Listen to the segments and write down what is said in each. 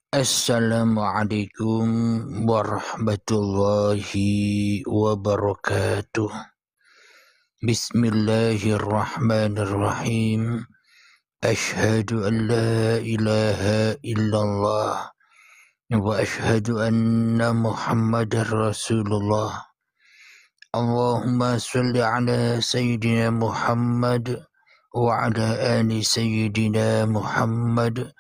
Assalamualaikum warahmatullahi wabarakatuh. Bismillahirrahmanirrahim. Ashhadu an la ilaha illallah wa ashhadu anna Muhammadar Rasulullah. Allahumma salli ala Sayyidina Muhammad wa ala ali Sayyidina Muhammad.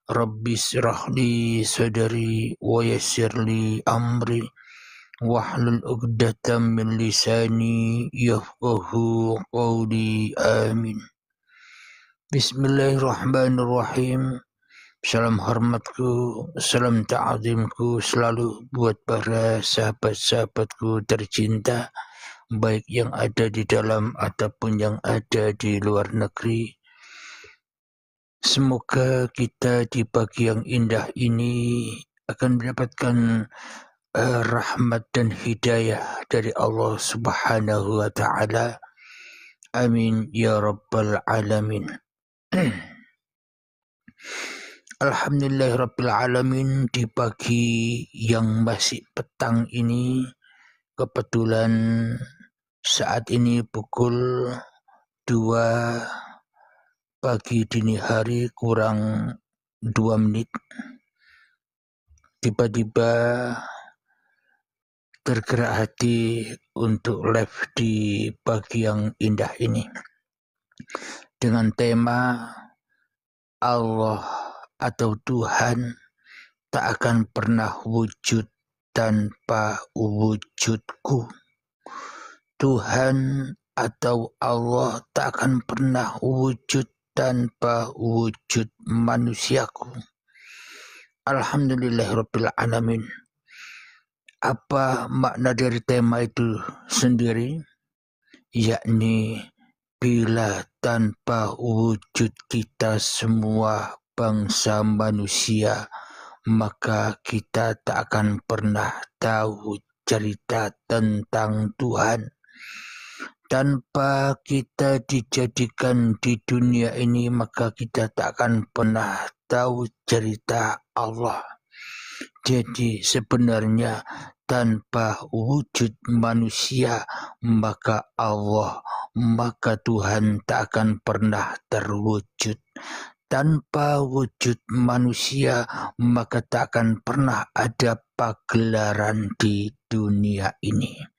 Rabbi syrah li sadri wa yassir li amri wahlul 'uqdatam min lisani yafqahu qawli. Amin. Bismillahirrahmanirrahim. Salam hormatku, salam ta'zimku selalu buat para sahabat-sahabatku tercinta, baik yang ada di dalam ataupun yang ada di luar negeri. Semoga kita di pagi yang indah ini akan mendapatkan rahmat dan hidayah dari Allah Subhanahu wa Ta'ala. Amin ya Rabbal Alamin. Alhamdulillah Rabbil Alamin. Di pagi yang masih petang ini, kebetulan saat ini pukul 2 pagi dini hari kurang 2 menit, tiba-tiba tergerak hati untuk live di pagi yang indah ini dengan tema Allah atau Tuhan tak akan pernah wujud tanpa wujudku. Tuhan atau Allah tak akan pernah wujud tanpa wujud manusiaku. Alhamdulillahirabbil alamin. Apa makna dari tema itu sendiri? Yakni bila tanpa wujud kita semua bangsa manusia, maka kita tak akan pernah tahu cerita tentang Tuhan. Tanpa kita dijadikan di dunia ini, maka kita tak akan pernah tahu cerita Allah. Jadi sebenarnya tanpa wujud manusia, maka Allah, maka Tuhan tak akan pernah terwujud. Tanpa wujud manusia, maka tak akan pernah ada pagelaran di dunia ini.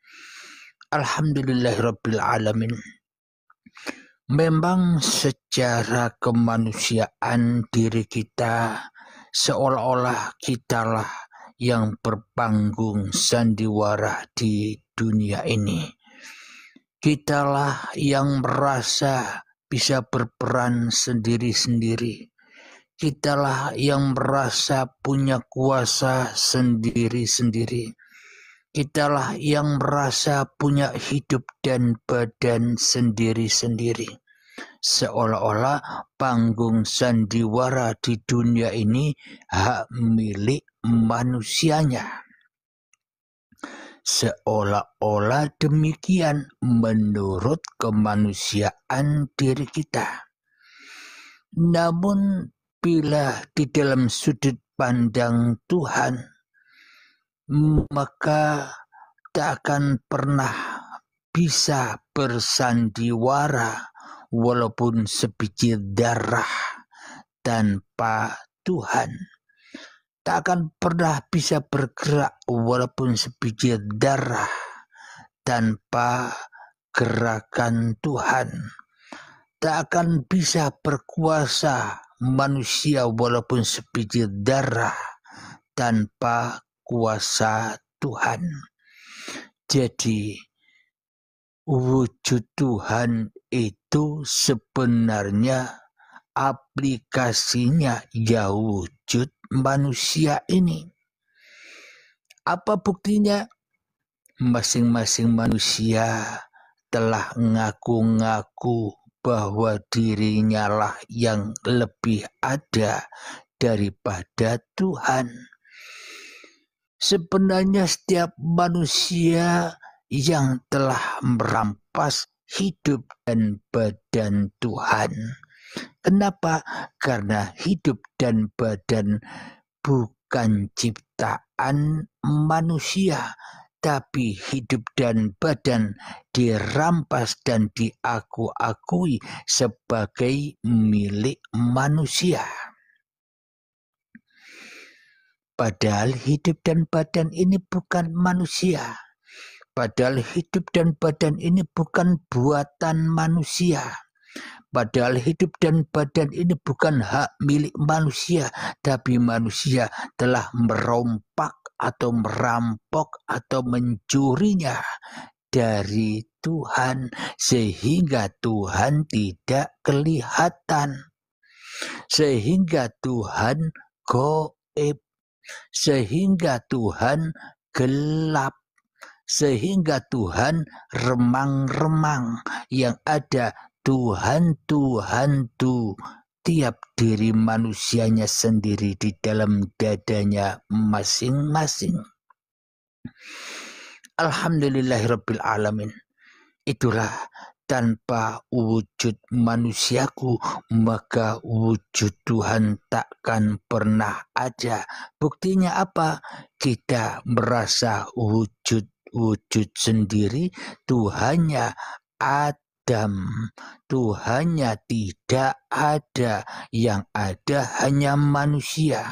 Alhamdulillahirabbil alamin. Memang secara kemanusiaan diri kita seolah-olah kitalah yang berpanggung sandiwara di dunia ini. Kitalah yang merasa bisa berperan sendiri-sendiri. Kitalah yang merasa punya kuasa sendiri-sendiri. Kitalah yang merasa punya hidup dan badan sendiri-sendiri. Seolah-olah panggung sandiwara di dunia ini hak milik manusianya. Seolah-olah demikian menurut kemanusiaan diri kita. Namun bila di dalam sudut pandang Tuhan, maka tak akan pernah bisa bersandiwara walaupun sebiji darah tanpa Tuhan. Tak akan pernah bisa bergerak walaupun sebiji darah tanpa gerakan Tuhan. Tak akan bisa berkuasa manusia walaupun sebiji darah tanpa kuasa Tuhan. Jadi wujud Tuhan itu sebenarnya aplikasinya ya wujud manusia ini. Apa buktinya? Masing-masing manusia telah ngaku-ngaku bahwa dirinya lah yang lebih ada daripada Tuhan. Sebenarnya setiap manusia yang telah merampas hidup dan badan Tuhan. Kenapa? Karena hidup dan badan bukan ciptaan manusia, tapi hidup dan badan dirampas dan diaku-akui sebagai milik manusia. Padahal hidup dan badan ini bukan manusia. Padahal hidup dan badan ini bukan buatan manusia. Padahal hidup dan badan ini bukan hak milik manusia, tapi manusia telah merompak atau merampok atau mencurinya dari Tuhan sehingga Tuhan tidak kelihatan, sehingga Tuhan gaib, sehingga Tuhan gelap, sehingga Tuhan remang-remang, yang ada Tuhan tiap diri manusianya sendiri di dalam dadanya masing-masing. Alhamdulillahirabbil alamin. Itulah tanpa wujud manusiaku, maka wujud Tuhan takkan pernah ada. Buktinya apa? Kita merasa wujud sendiri, Tuhannya Tuhannya tidak ada, yang ada hanya manusia.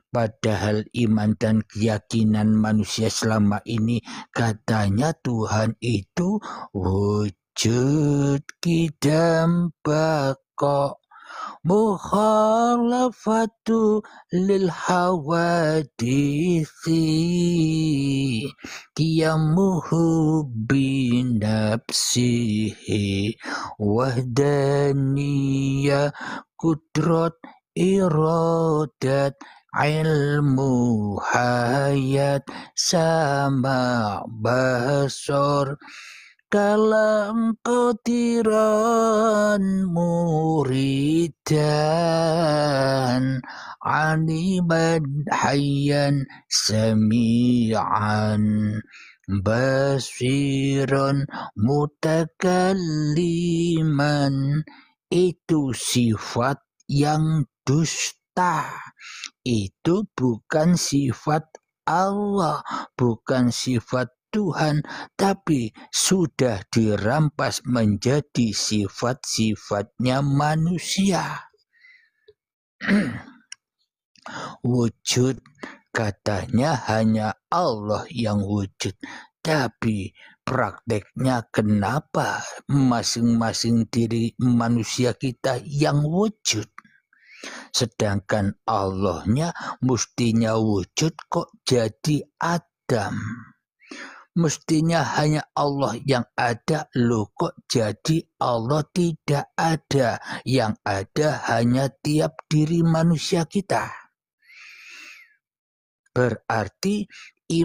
Padahal iman dan keyakinan manusia selama ini katanya Tuhan itu wujud qidam baqa mukhalafatu lil hawadithi qiyamuhu binafsihi wahdaniyah kudrat iradat ilmu hayat sama basor kalam qadiran muridan aliman hayyan sami'an basiran mutakalliman. Itu sifat yang dusta. Itu bukan sifat Allah, bukan sifat Tuhan, tapi sudah dirampas menjadi sifat-sifatnya manusia. Wujud katanya hanya Allah yang wujud, tapi prakteknya kenapa masing-masing diri manusia kita yang wujud? Sedangkan Allahnya mestinya wujud kok jadi Adam. Mestinya hanya Allah yang ada, loh kok jadi Allah tidak ada. Yang ada hanya tiap diri manusia kita. Berarti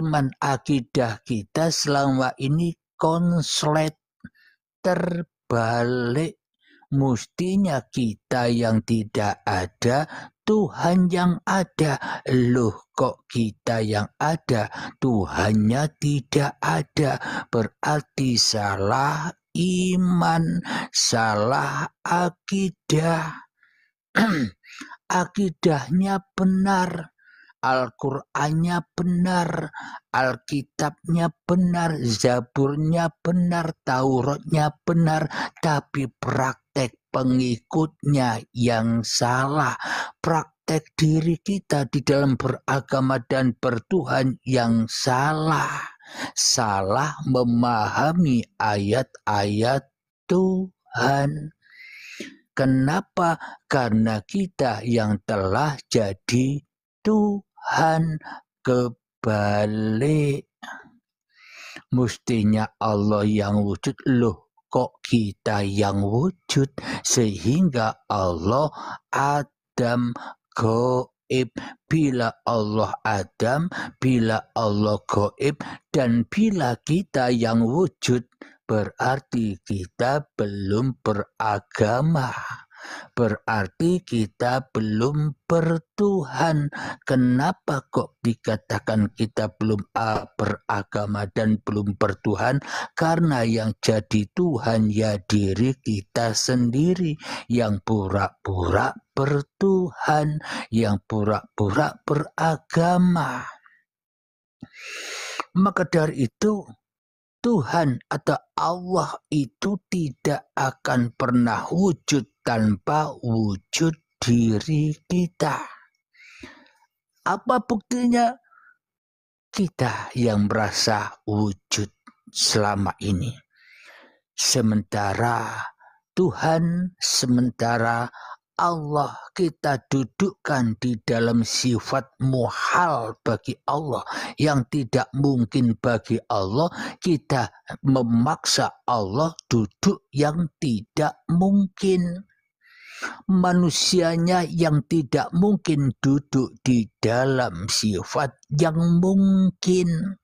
iman akidah kita selama ini konslet, terbalik. Mestinya kita yang tidak ada, Tuhan yang ada. Loh kok kita yang ada, Tuhannya tidak ada. Berarti salah iman, salah akidah. Akidahnya benar, Al-Qur'annya benar, Alkitabnya benar, Zaburnya benar, Tauratnya benar, tapi praktek pengikutnya yang salah. Praktek diri kita di dalam beragama dan bertuhan yang salah. Salah memahami ayat-ayat Tuhan. Kenapa? Karena kita yang telah jadi Tuhan kebalik. Mestinya Allah yang wujud, loh kok kita yang wujud, sehingga Allah Adam gaib. Bila Allah Adam, bila Allah gaib, dan bila kita yang wujud, berarti kita belum beragama. berarti kita belum bertuhan. Kenapa kok dikatakan kita belum beragama dan belum bertuhan? Karena yang jadi Tuhan ya diri kita sendiri, yang pura-pura bertuhan, yang pura-pura beragama. Maka dari itu Tuhan atau Allah itu tidak akan pernah wujud tanpa wujud diri kita. Apa buktinya? Kita yang merasa wujud selama ini. Sementara Tuhan, sementara Allah kita dudukkan di dalam sifat muhal bagi Allah, yang tidak mungkin bagi Allah, kita memaksa Allah duduk yang tidak mungkin. Manusianya yang tidak mungkin duduk di dalam sifat yang mungkin.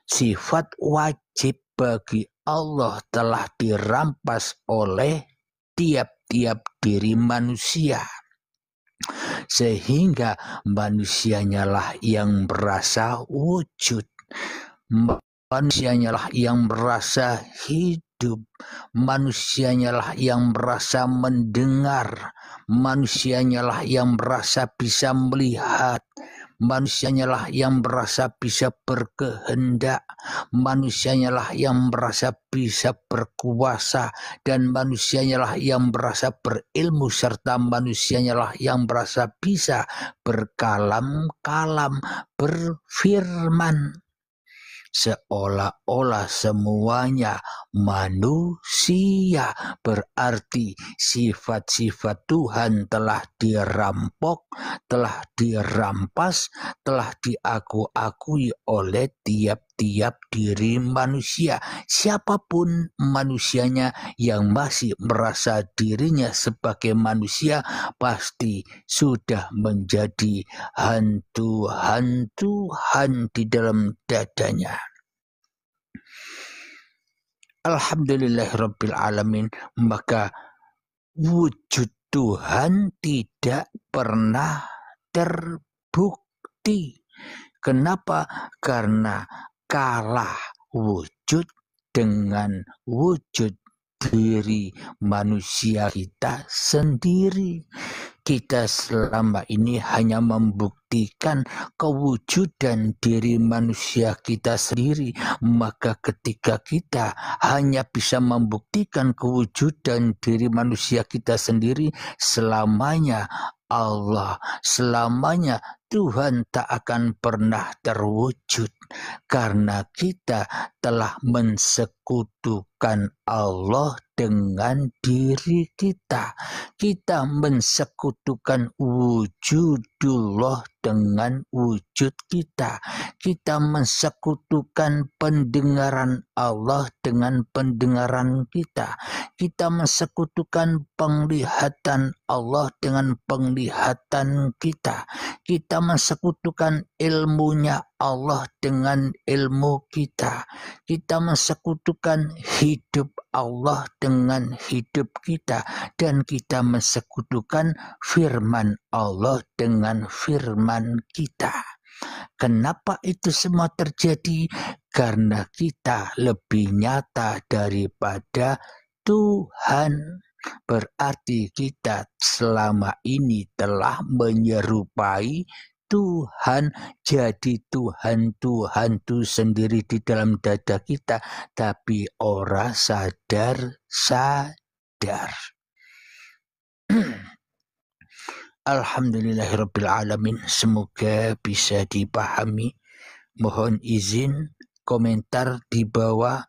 Sifat wajib bagi Allah telah dirampas oleh tiap-tiap diri manusia, sehingga manusianya lah yang merasa wujud, manusianya lah yang merasa hidup, manusianya lah yang merasa mendengar, manusianya lah yang merasa bisa melihat, manusianya lah yang merasa bisa berkehendak, manusianya lah yang merasa bisa berkuasa, dan manusianya lah yang merasa berilmu, serta manusianya lah yang merasa bisa berkalam-kalam, berfirman. Seolah-olah semuanya manusia, berarti sifat-sifat Tuhan telah dirampok, telah dirampas, telah diakui oleh tiap-tiap diri manusia. Siapapun manusianya yang masih merasa dirinya sebagai manusia pasti sudah menjadi hantu-hantuhan di dalam dadanya. Alhamdulillahirabbil alamin. Maka wujud Tuhan tidak pernah terbukti. Kenapa? Karena kalah wujud dengan wujud diri manusia kita sendiri. Kita selama ini hanya membuktikan kewujudan diri manusia kita sendiri. Maka ketika kita hanya bisa membuktikan kewujudan diri manusia kita sendiri, selamanya Allah, selamanya Tuhan tak akan pernah terwujud, karena kita telah mensekutukan Allah dengan diri kita. Kita mensekutukan wujudullah dengan wujud kita. Kita mensekutukan pendengaran Allah dengan pendengaran kita. Kita mensekutukan penglihatan Allah dengan penglihatan kita. Kita mensekutukan ilmunya Allah dengan ilmu kita. Kita mensekutukan hidup Allah dengan hidup kita, dan kita mensekutukan firman Allah dengan firman kita. Kenapa itu semua terjadi? Karena kita lebih nyata daripada Tuhan. Berarti kita selama ini telah menyerupai Tuhan, jadi Tuhan itu sendiri di dalam dada kita, tapi ora sadar. Alhamdulillahirabbil alamin. Semoga bisa dipahami. Mohon izin komentar di bawah.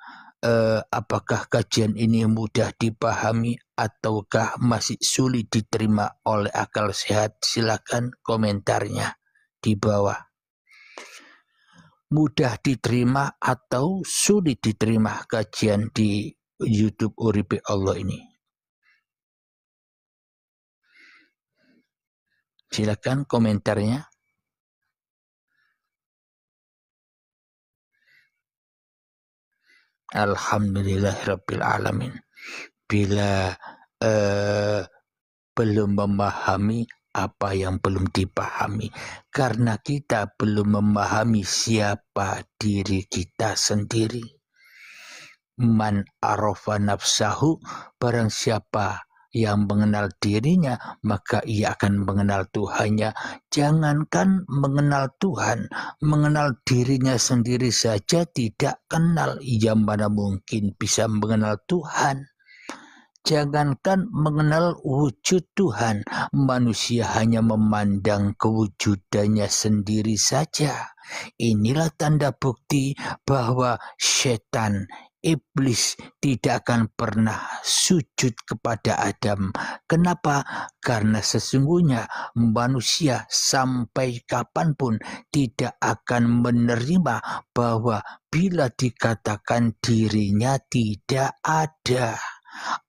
Apakah kajian ini mudah dipahami ataukah masih sulit diterima oleh akal sehat? Silakan komentarnya di bawah. Mudah diterima atau sulit diterima kajian di YouTube Uripe Allah ini? Silakan komentarnya. Alhamdulillahirabbil alamin. Bila belum memahami apa yang belum dipahami, karena kita belum memahami siapa diri kita sendiri. Man arafa nafsahu, barang siapa yang mengenal dirinya, maka ia akan mengenal Tuhannya. Jangankan mengenal Tuhan, mengenal dirinya sendiri saja tidak kenal, yang mana mungkin bisa mengenal Tuhan. Jangankan mengenal wujud Tuhan, manusia hanya memandang kewujudannya sendiri saja. Inilah tanda bukti bahwa setan, iblis tidak akan pernah sujud kepada Adam. Kenapa? Karena sesungguhnya manusia sampai kapanpun tidak akan menerima bahwa bila dikatakan dirinya tidak ada.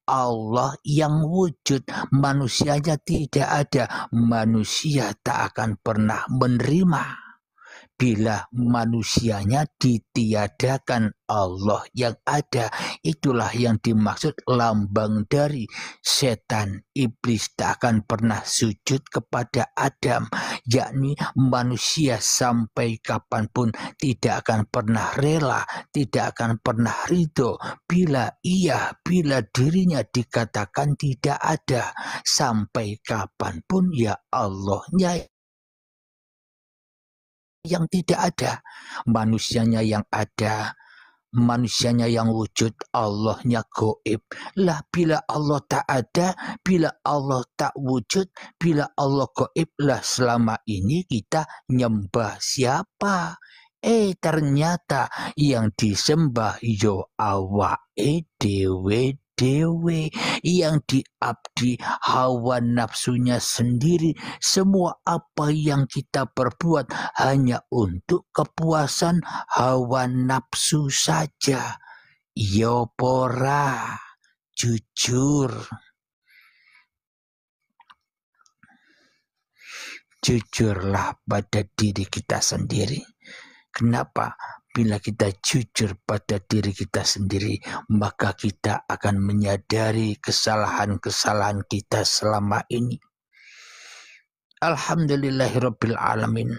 Allah yang wujud, manusianya tidak ada, manusia tak akan pernah menerima. Bila manusianya ditiadakan, Allah yang ada, itulah yang dimaksud lambang dari setan. Iblis tak akan pernah sujud kepada Adam, yakni manusia sampai kapanpun tidak akan pernah rela, tidak akan pernah ridho bila dirinya dikatakan tidak ada. Sampai kapanpun ya Allahnya yang tidak ada, manusianya yang ada, manusianya yang wujud, Allahnya gaib. Lah bila Allah tak ada, bila Allah tak wujud, bila Allah gaib, lah selama ini kita nyembah siapa? Ternyata yang disembah yo awake dewe, yang diabdi hawa nafsunya sendiri. Semua apa yang kita perbuat hanya untuk kepuasan hawa nafsu saja. Yo pora, jujur. Jujurlah pada diri kita sendiri. Kenapa? Bila kita jujur pada diri kita sendiri, maka kita akan menyadari kesalahan-kesalahan kita selama ini. Alhamdulillahirabbil alamin.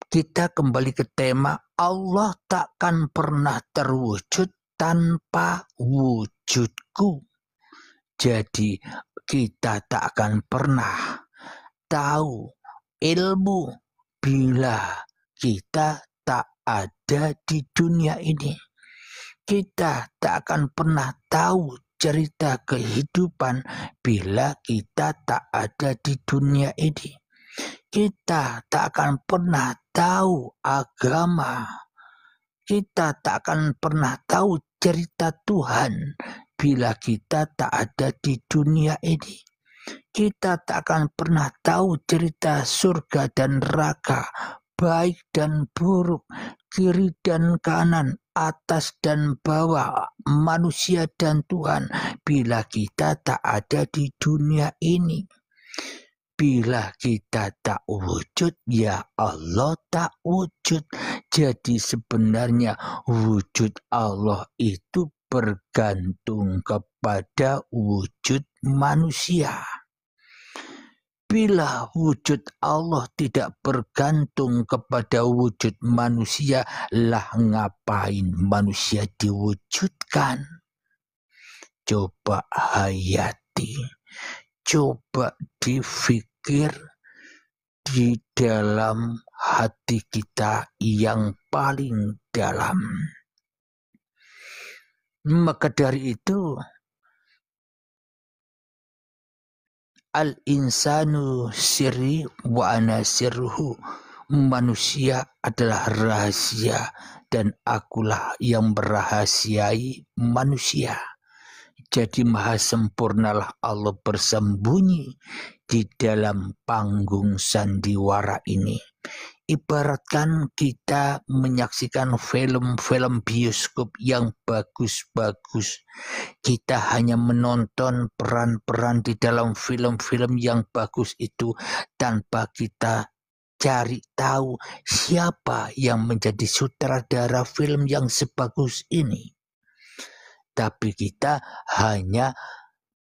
Kita kembali ke tema, Allah takkan pernah terwujud tanpa wujudku. Jadi kita tak akan pernah tahu ilmu bila kita tak ada di dunia ini. Kita tak akan pernah tahu cerita kehidupan bila kita tak ada di dunia ini. Kita tak akan pernah tahu agama. Kita tak akan pernah tahu cerita Tuhan bila kita tak ada di dunia ini. Kita tak akan pernah tahu cerita surga dan neraka, baik dan buruk, kiri dan kanan, atas dan bawah, manusia dan Tuhan, bila kita tak ada di dunia ini. Bila kita tak wujud, ya Allah tak wujud. Jadi sebenarnya wujud Allah itu bergantung kepada wujud manusia. Bila wujud Allah tidak bergantung kepada wujud manusia, lah ngapain manusia diwujudkan? Coba hayati, coba dipikir di dalam hati kita yang paling dalam. Maka dari itu, al-insanu sirri wa ana sirruhu. Manusia adalah rahasia dan akulah yang merahasiai manusia. Jadi maha sempurnalah Allah bersembunyi di dalam panggung sandiwara ini. Ibaratkan kita menyaksikan film-film bioskop yang bagus-bagus. Kita hanya menonton peran-peran di dalam film-film yang bagus itu tanpa kita cari tahu siapa yang menjadi sutradara film yang sebagus ini. Tapi kita hanya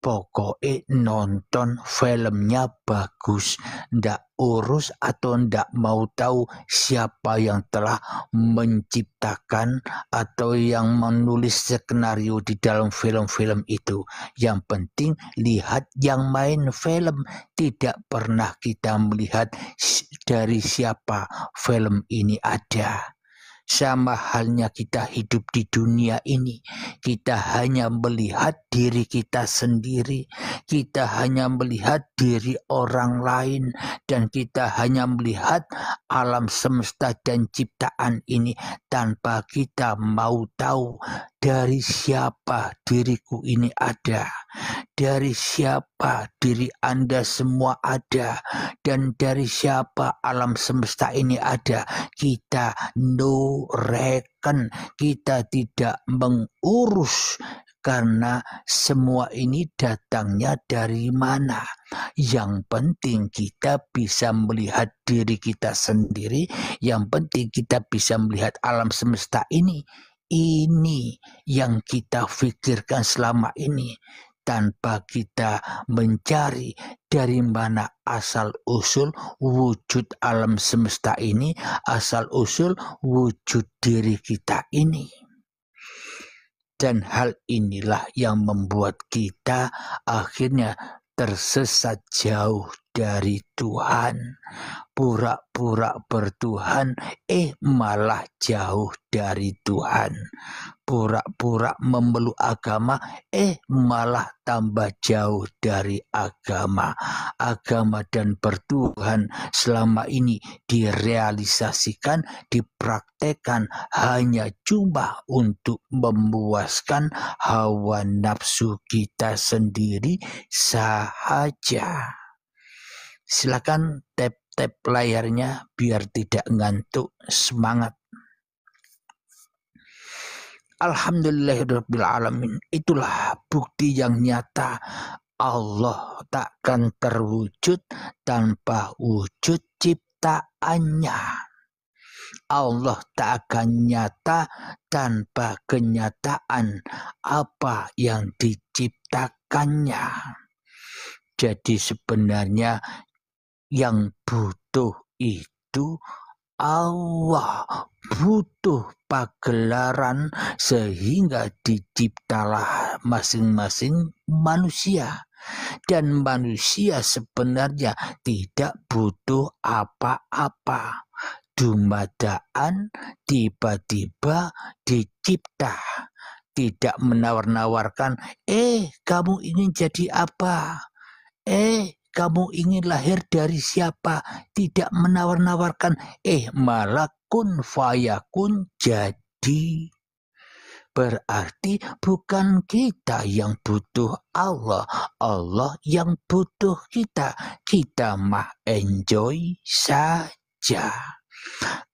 pokoknya nonton filmnya bagus, ndak urus atau ndak mau tahu siapa yang telah menciptakan atau yang menulis skenario di dalam film-film itu. Yang penting lihat yang main film, tidak pernah kita melihat dari siapa film ini ada. Sama halnya kita hidup di dunia ini, kita hanya melihat diri kita sendiri, kita hanya melihat diri orang lain, dan kita hanya melihat alam semesta dan ciptaan ini tanpa kita mau tahu dari siapa diriku ini ada, dari siapa diri Anda semua ada, dan dari siapa alam semesta ini ada. Kita no reckon, kita tidak mengurus karena semua ini datangnya dari mana. Yang penting kita bisa melihat diri kita sendiri, yang penting kita bisa melihat alam semesta ini. Ini yang kita pikirkan selama ini, tanpa kita mencari dari mana asal-usul wujud alam semesta ini, asal-usul wujud diri kita ini. Dan hal inilah yang membuat kita akhirnya tersesat jauh dari Tuhan. Pura-pura bertuhan, malah jauh dari Tuhan. Pura-pura memeluk agama, malah tambah jauh dari agama. Agama dan bertuhan selama ini direalisasikan, dipraktekkan hanya cuma untuk memuaskan hawa nafsu kita sendiri saja. Silakan tap layarnya biar tidak ngantuk. Semangat. Alhamdulillahirabbil alamin. Itulah bukti yang nyata Allah takkan terwujud tanpa wujud ciptaannya. Allah tak akan nyata tanpa kenyataan apa yang diciptakannya. Jadi sebenarnya yang butuh itu Allah, butuh pagelaran sehingga diciptalah masing-masing manusia. Dan manusia sebenarnya tidak butuh apa-apa. Dumadaan tiba-tiba dicipta. Tidak menawar-nawarkan, kamu ingin jadi apa? Kamu ingin lahir dari siapa? Tidak menawar-nawarkan, malah kun fayakun jadi. Berarti bukan kita yang butuh Allah, Allah yang butuh kita. Kita mah enjoy saja.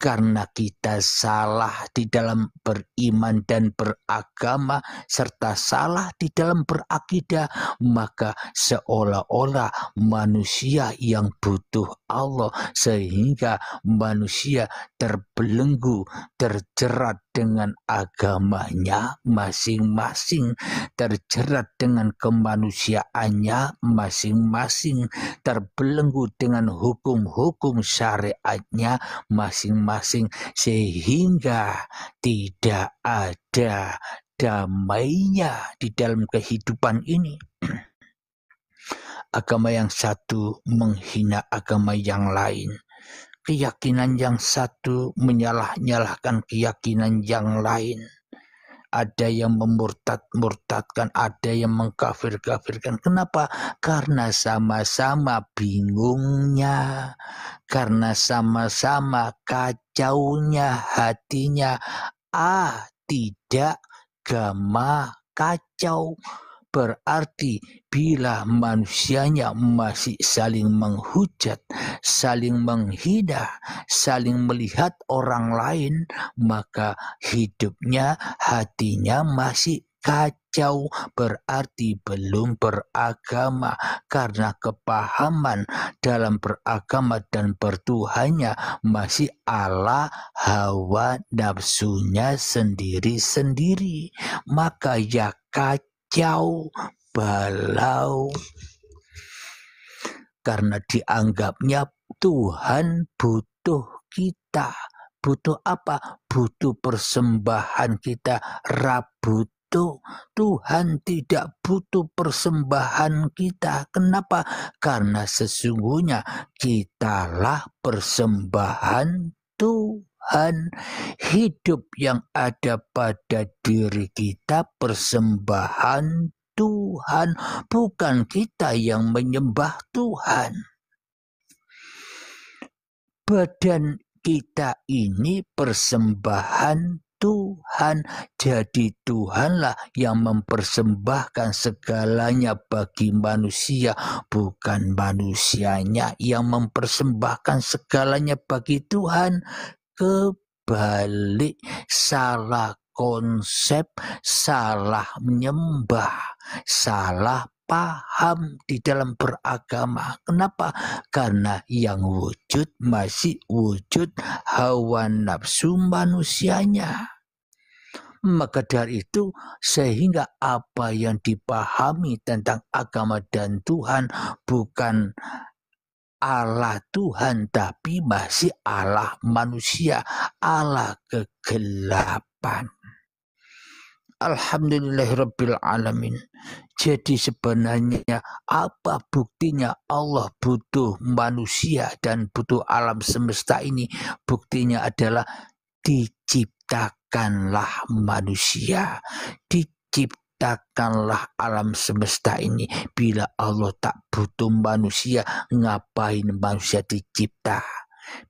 Karena kita salah di dalam beriman dan beragama, serta salah di dalam berakidah, maka seolah-olah manusia yang butuh Allah, sehingga manusia terbelenggu, terjerat dengan agamanya masing-masing, terjerat dengan kemanusiaannya masing-masing, terbelenggu dengan hukum-hukum syariatnya masing-masing, sehingga tidak ada damainya di dalam kehidupan ini. Agama yang satu menghina agama yang lain, keyakinan yang satu menyalah-nyalahkan keyakinan yang lain. Ada yang memurtad-murtadkan, ada yang mengkafir-kafirkan. Kenapa? Karena sama-sama bingungnya, karena sama-sama kacaunya hatinya. Tidak gama kacau. Berarti bila manusianya masih saling menghujat, saling menghina, saling melihat orang lain, maka hidupnya, hatinya masih kacau. Berarti belum beragama, karena kepahaman dalam beragama dan bertuhannya masih ala hawa nafsunya sendiri-sendiri. Maka ya kacau, balau. Karena dianggapnya Tuhan butuh kita. Butuh apa? Butuh persembahan kita. Rabutuh. Tuhan tidak butuh persembahan kita. Kenapa? Karena sesungguhnya kitalah persembahan Tuhan. Hidup yang ada pada diri kita persembahan Tuhan, bukan kita yang menyembah Tuhan. Badan kita ini persembahan Tuhan. Jadi Tuhanlah yang mempersembahkan segalanya bagi manusia, bukan manusianya yang mempersembahkan segalanya bagi Tuhan. Kebalik, salah konsep, salah menyembah, salah paham di dalam beragama. Kenapa? Karena yang wujud masih wujud hawa nafsu manusianya. Maka dari itu sehingga apa yang dipahami tentang agama dan Tuhan bukan Allah Tuhan, tapi masih Allah manusia, Allah kegelapan. Alhamdulillahirabbil alamin. Jadi sebenarnya apa buktinya Allah butuh manusia dan butuh alam semesta ini? Buktinya adalah diciptakanlah manusia, diciptakanlah alam semesta ini. Bila Allah tak butuh manusia, ngapain manusia dicipta?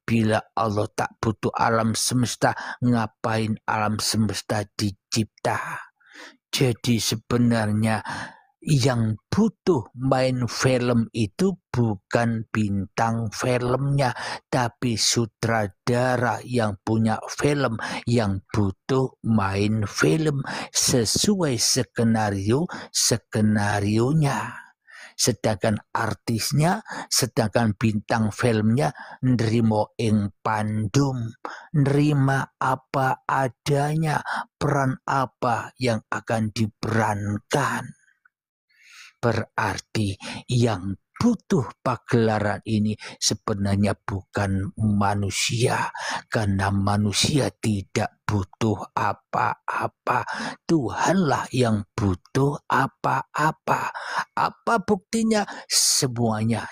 Bila Allah tak butuh alam semesta, ngapain alam semesta dicipta? Jadi sebenarnya yang butuh main film itu bukan bintang filmnya, tapi sutradara yang punya film yang butuh main film sesuai skenario-nya. Sedangkan artisnya, sedangkan bintang filmnya nrimo ing pandum, nerima apa adanya, peran apa yang akan diperankan. Berarti yang butuh pagelaran ini sebenarnya bukan manusia, karena manusia tidak butuh apa-apa. Tuhanlah yang butuh apa-apa. Apa buktinya? Semuanya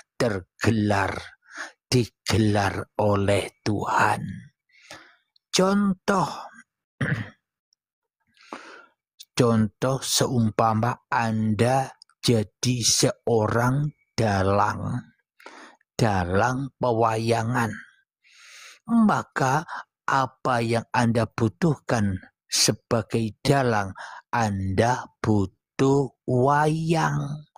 digelar oleh Tuhan. Contoh seumpama Anda jadi seorang dalang pewayangan, maka apa yang Anda butuhkan sebagai dalang, Anda butuh wayang,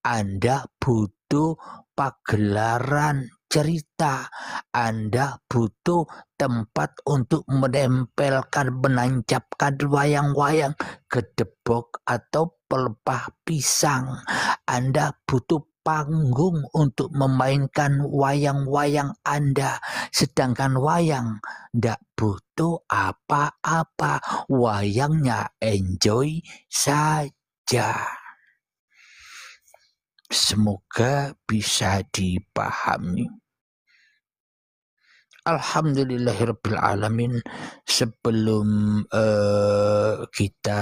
Anda butuh pagelaran cerita, Anda butuh tempat untuk menancapkan wayang-wayang, gedebok atau pelepah pisang. Anda butuh panggung untuk memainkan wayang-wayang Anda. Sedangkan wayang tidak butuh apa-apa. Wayangnya enjoy saja. Semoga bisa dipahami. Alhamdulillahirabbil alamin. Sebelum kita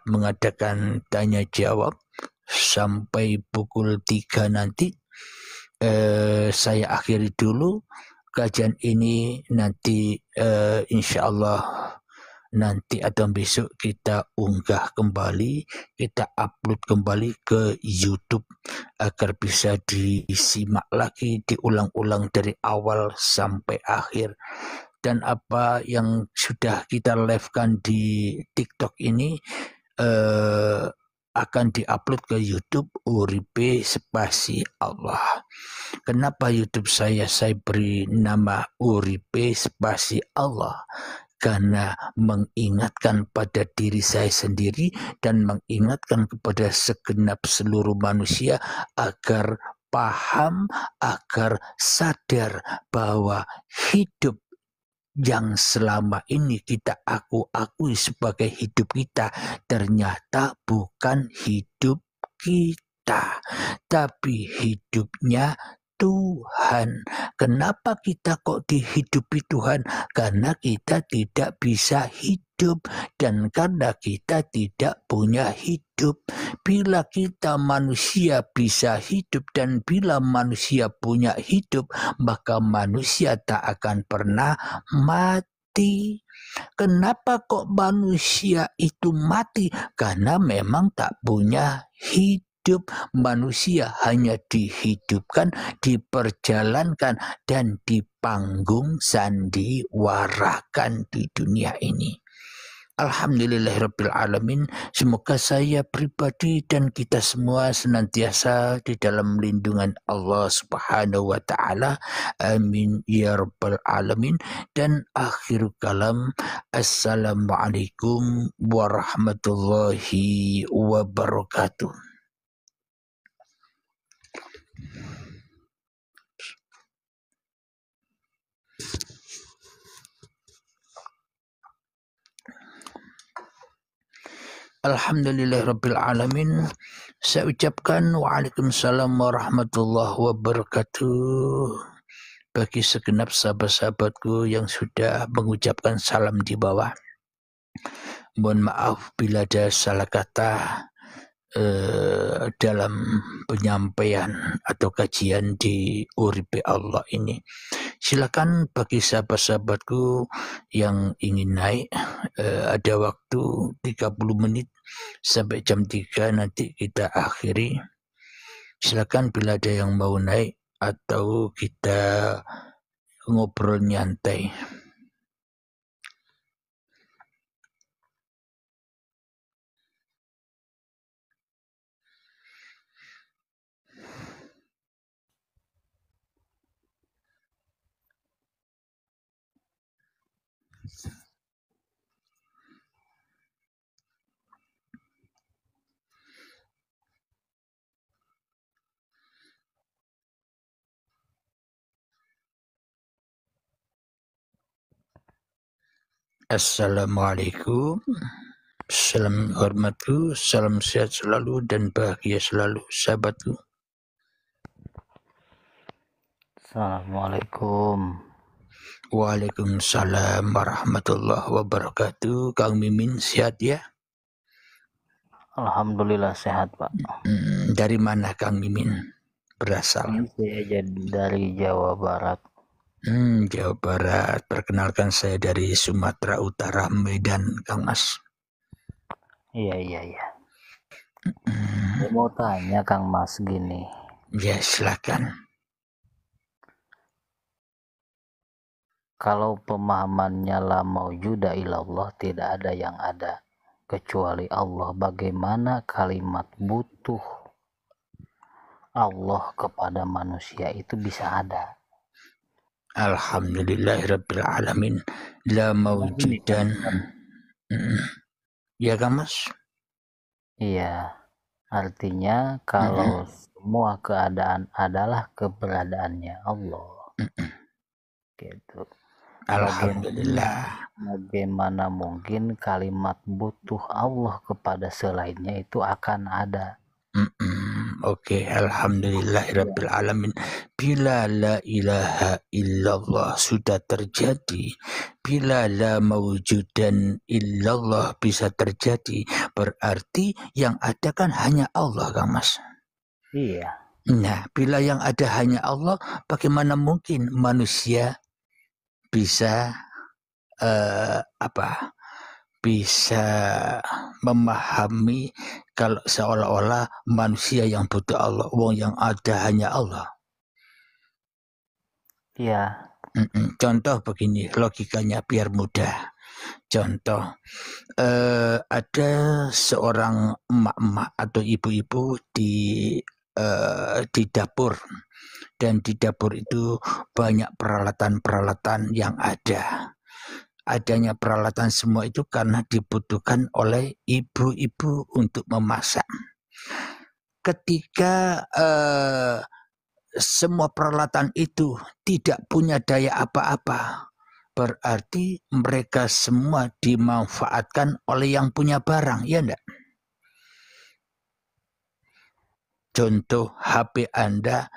mengadakan tanya jawab sampai pukul 3 nanti, saya akhiri dulu kajian ini. Nanti insyaallah nanti atau besok kita unggah kembali, kita upload kembali ke YouTube agar bisa disimak lagi, diulang-ulang dari awal sampai akhir. Dan apa yang sudah kita live-kan di TikTok ini akan diupload ke YouTube Uripe Spasi Allah. Kenapa YouTube saya beri nama Uripe Spasi Allah? Karena mengingatkan pada diri saya sendiri dan mengingatkan kepada segenap seluruh manusia agar paham, agar sadar bahwa hidup yang selama ini kita akui sebagai hidup kita ternyata bukan hidup kita, tapi hidupnya Tuhan. Kenapa kita kok dihidupi Tuhan? Karena kita tidak bisa hidup dan karena kita tidak punya hidup. Bila kita manusia bisa hidup dan bila manusia punya hidup, maka manusia tak akan pernah mati. Kenapa kok manusia itu mati? Karena memang tak punya hidup. Manusia hanya dihidupkan, diperjalankan, dan dipanggung sandiwarakan di dunia ini. Alhamdulillahirabbil alamin. Semoga saya pribadi dan kita semua senantiasa di dalam lindungan Allah Subhanahu wa taala. Amin ya rabbal alamin. Dan akhir kalam, assalamualaikum warahmatullahi wabarakatuh. Alhamdulillahirabbil alamin. Saya ucapkan waalaikumsalam warahmatullahi wabarakatuh bagi segenap sahabat-sahabatku yang sudah mengucapkan salam di bawah. Mohon maaf bila ada salah kata dalam penyampaian atau kajian di Uripe Allah ini. Silakan bagi sahabat-sahabatku yang ingin naik, ada waktu 30 menit sampai jam 3 nanti kita akhiri. Silakan bila ada yang mau naik atau kita ngobrol nyantai. Assalamualaikum. Salam hormatku, salam sehat selalu dan bahagia selalu sahabatku. Assalamualaikum. Waalaikumsalam warahmatullahi wabarakatuh. Kang Mimin sehat ya? Alhamdulillah sehat Pak. Dari mana Kang Mimin berasal? Saya dari Jawa Barat. Jawa Barat. Perkenalkan saya dari Sumatera Utara, Medan, Kang Mas. Iya. Saya mau tanya Kang Mas gini. Ya silakan. Kalau pemahamannya la maujuda illallah, tidak ada yang ada kecuali Allah, bagaimana kalimat butuh Allah kepada manusia itu bisa ada? Alhamdulillahirabbil alamin. La maujudan. Ya Kang Mas? Iya. Artinya kalau semua keadaan adalah keberadaannya Allah. Gitu. Alhamdulillah. Bagaimana mungkin kalimat butuh Allah kepada selainnya itu akan ada? Oke, alhamdulillahirabbil alamin. Bila la ilaha illallah sudah terjadi, bila la mawjudan illallah bisa terjadi, berarti yang ada kan hanya Allah, Kang Mas. Iya. Nah, bila yang ada hanya Allah, bagaimana mungkin manusia bisa bisa memahami kalau seolah-olah manusia yang butuh Allah, wong yang ada hanya Allah. Iya. Contoh begini, logikanya biar mudah. Contoh, ada seorang emak-emak atau ibu-ibu di dapur, dan di dapur itu banyak peralatan-peralatan yang ada. Adanya peralatan semua itu karena dibutuhkan oleh ibu-ibu untuk memasak. Ketika semua peralatan itu tidak punya daya apa-apa, berarti mereka semua dimanfaatkan oleh yang punya barang, ya enggak? Contoh HP Anda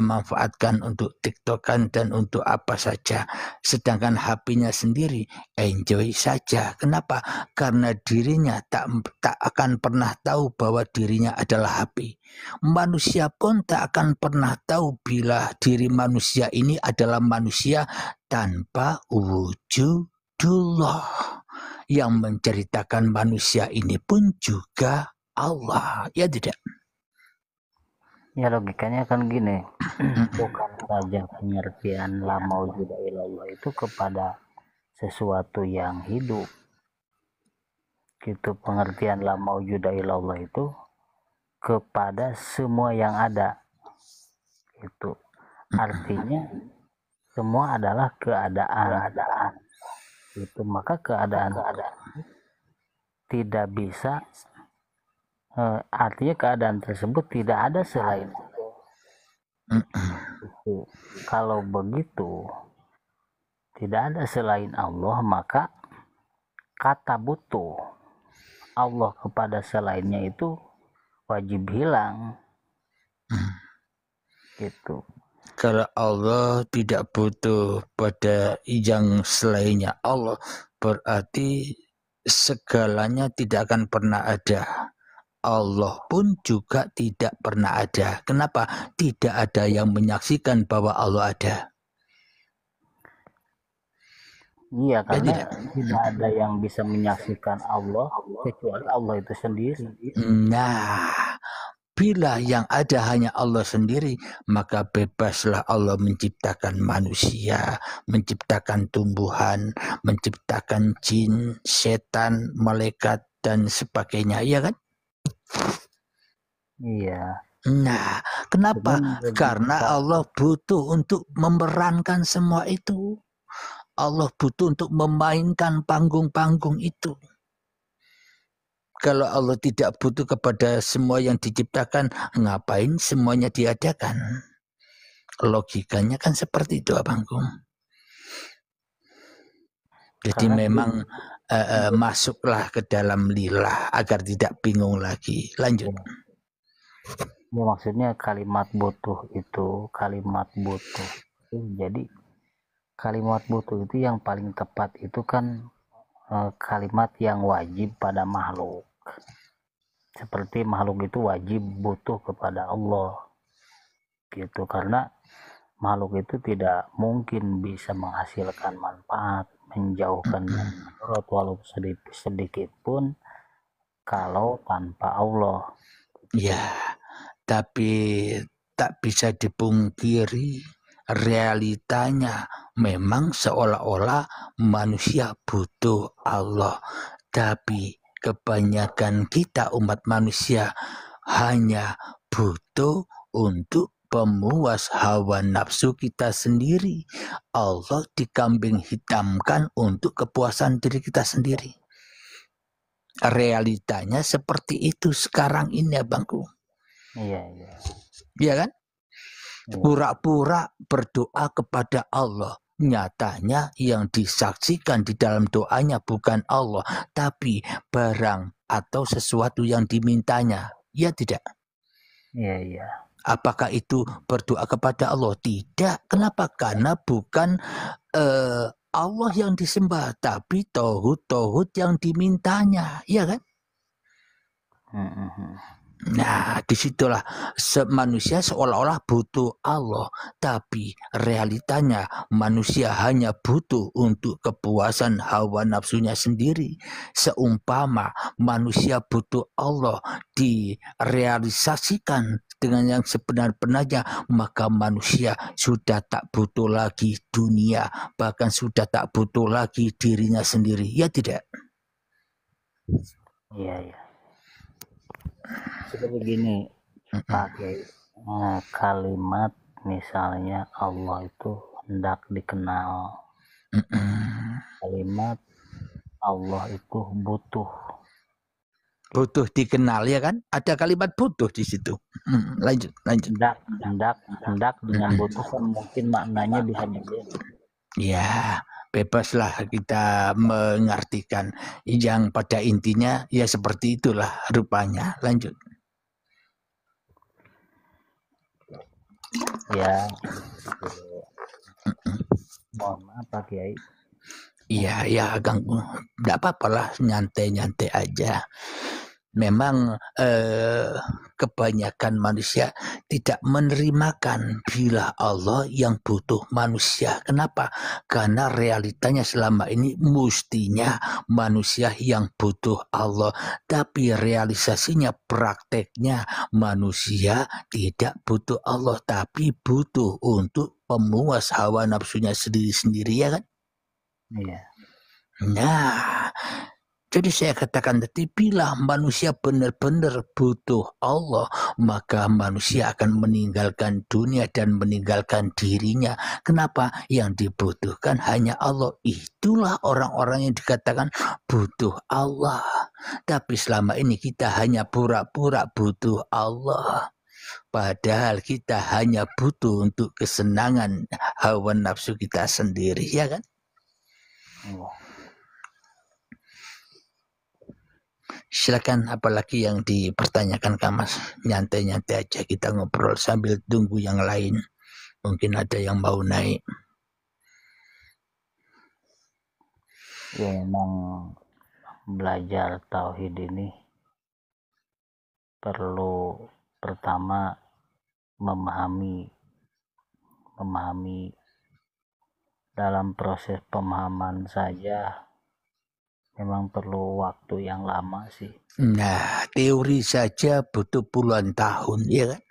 manfaatkan untuk TikTokan dan untuk apa saja. Sedangkan HP-nya sendiri enjoy saja. Kenapa? Karena dirinya tak akan pernah tahu bahwa dirinya adalah HP. Manusia pun tak akan pernah tahu bila diri manusia ini adalah manusia tanpa wujudullah. Yang menceritakan manusia ini pun juga Allah. Ya tidak? Ya logikanya kan gini, bukan saja pengertian la maujuda illallah itu kepada sesuatu yang hidup. Gitu, pengertian la maujuda illallah itu kepada semua yang ada. Itu artinya semua adalah keadaan. Itu maka keadaan tidak bisa artinya keadaan tersebut tidak ada selain itu. Kalau begitu tidak ada selain Allah, maka kata butuh Allah kepada selainnya itu wajib hilang. Gitu. Kalau Allah tidak butuh pada yang selainnya Allah, berarti segalanya tidak akan pernah ada. Allah pun juga tidak pernah ada. Kenapa? Tidak ada yang menyaksikan bahwa Allah ada. Iya, karena tidak ada yang bisa menyaksikan Allah kecuali Allah itu sendiri. Nah, bila yang ada hanya Allah sendiri, maka bebaslah Allah menciptakan manusia, menciptakan tumbuhan, menciptakan jin, setan, malaikat, dan sebagainya, ya kan? Iya. Nah, kenapa? Karena Allah butuh untuk memerankan semua itu. Allah butuh untuk memainkan panggung-panggung itu. Kalau Allah tidak butuh kepada semua yang diciptakan, ngapain semuanya diadakan? Logikanya kan seperti itu, abangku. Jadi karena memang masuklah ke dalam lillah agar tidak bingung lagi. Lanjut. Ya, maksudnya kalimat butuh itu kalimat butuh. Jadi kalimat butuh itu yang paling tepat itu kan kalimat yang wajib pada makhluk. Seperti makhluk itu wajib butuh kepada Allah. Gitu, karena makhluk itu tidak mungkin bisa menghasilkan manfaat, menjauhkan mudarat walau sedikit pun kalau tanpa Allah. Ya, tapi tak bisa dipungkiri realitanya memang seolah-olah manusia butuh Allah, tapi kebanyakan kita umat manusia hanya butuh untuk pemuas hawa nafsu kita sendiri. Allah dikambing hitamkan untuk kepuasan diri kita sendiri. Realitanya seperti itu sekarang ini, abangku. Iya. Iya kan? Pura-pura berdoa kepada Allah. Nyatanya yang disaksikan di dalam doanya bukan Allah, tapi barang atau sesuatu yang dimintanya. Ya tidak? Iya. Apakah itu berdoa kepada Allah? Tidak. Kenapa? Karena bukan Allah yang disembah, tapi tauhid yang dimintanya. Iya kan? Nah, disitulah manusia seolah-olah butuh Allah, tapi realitanya manusia hanya butuh untuk kepuasan hawa nafsunya sendiri. Seumpama manusia butuh Allah direalisasikan dengan yang sebenar-benarnya, maka manusia sudah tak butuh lagi dunia, bahkan sudah tak butuh lagi dirinya sendiri. Ya tidak? Iya. Seperti begini, pakai kalimat misalnya Allah itu hendak dikenal. Kalimat Allah itu butuh dikenal, ya kan? Ada kalimat butuh di situ. Lanjut. Hendak dengan butuh kan mungkin maknanya bisa berbeda. Ya, bebaslah kita mengartikan. Yang pada intinya ya seperti itulah rupanya. Lanjut. Ya, mohon maaf Pak Kiai. Iya, ya ganggu. Enggak apa-apalah, nyantai-nyantai aja. Memang kebanyakan manusia tidak menerimakan bila Allah yang butuh manusia. Kenapa? Karena realitanya selama ini mestinya manusia yang butuh Allah. Tapi realisasinya, prakteknya manusia tidak butuh Allah, tapi butuh untuk pemuas hawa nafsunya sendiri-sendiri, ya kan? Iya. Nah, jadi saya katakan tadi, bila manusia benar-benar butuh Allah, maka manusia akan meninggalkan dunia dan meninggalkan dirinya. Kenapa? Yang dibutuhkan hanya Allah. Itulah orang-orang yang dikatakan butuh Allah. Tapi selama ini kita hanya pura-pura butuh Allah. Padahal kita hanya butuh untuk kesenangan hawa nafsu kita sendiri, ya kan? Silakan, apalagi yang dipertanyakan Kak Mas. Nyantai-nyantai aja, kita ngobrol sambil tunggu yang lain. Mungkin ada yang mau naik. Ya, memang belajar tauhid ini perlu pertama memahami dalam proses pemahaman saja memang perlu waktu yang lama sih. Nah, teori saja butuh puluhan tahun, ya kan?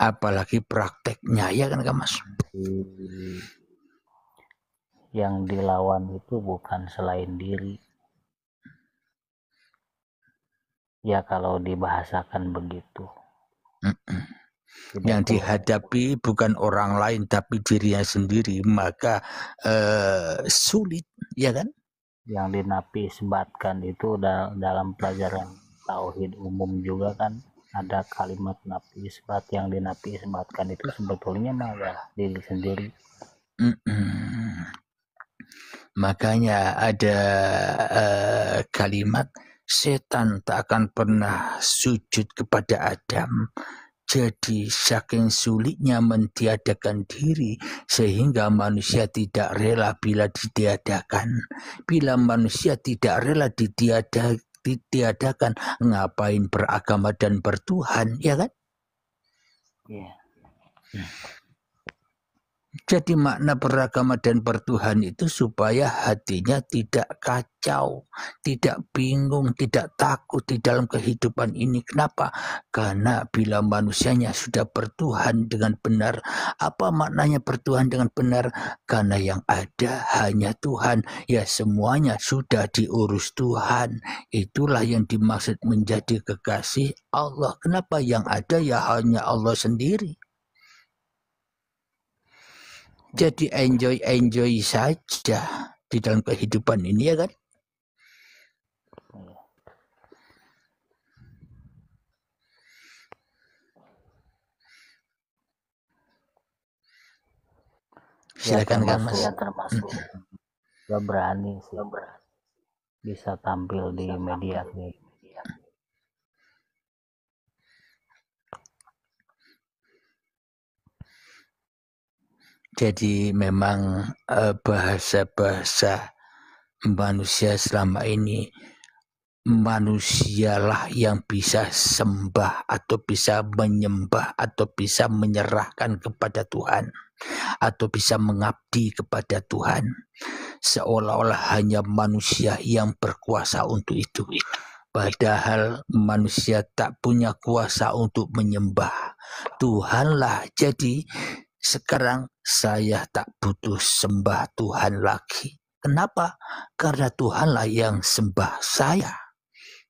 Apalagi prakteknya, ya kan Kak Mas? Yang dilawan itu bukan selain diri. Ya kalau dibahasakan begitu. Yang dihadapi bukan orang lain tapi dirinya sendiri, maka sulit, ya kan? Yang dinapisbatkan itu dalam pelajaran tauhid umum juga kan ada kalimat napisbat. Yang dinapisbatkan itu sebetulnya malah diri sendiri. Makanya ada kalimat, setan tak akan pernah sujud kepada Adam. Jadi saking sulitnya mentiadakan diri sehingga manusia tidak rela bila ditiadakan. Bila manusia tidak rela ditiadakan, ngapain beragama dan bertuhan, ya kan? Iya. Jadi makna beragama dan bertuhan itu supaya hatinya tidak kacau, tidak bingung, tidak takut di dalam kehidupan ini. Kenapa? Karena bila manusianya sudah bertuhan dengan benar. Apa maknanya bertuhan dengan benar? Karena yang ada hanya Tuhan. Ya, semuanya sudah diurus Tuhan. Itulah yang dimaksud menjadi kekasih Allah. Kenapa? Yang ada ya hanya Allah sendiri. Jadi enjoy saja di dalam kehidupan ini, ya kan? Silakan Kak Mas. Ya termasuk gak berani sih bisa tampil di media ini. Jadi memang bahasa-bahasa manusia selama ini, manusialah yang bisa sembah atau bisa menyembah atau bisa menyerahkan kepada Tuhan atau bisa mengabdi kepada Tuhan, seolah-olah hanya manusia yang berkuasa untuk itu. Padahal manusia tak punya kuasa untuk menyembah. Tuhanlah. Jadi sekarang saya tak butuh sembah Tuhan lagi. Kenapa? Karena Tuhanlah yang sembah saya.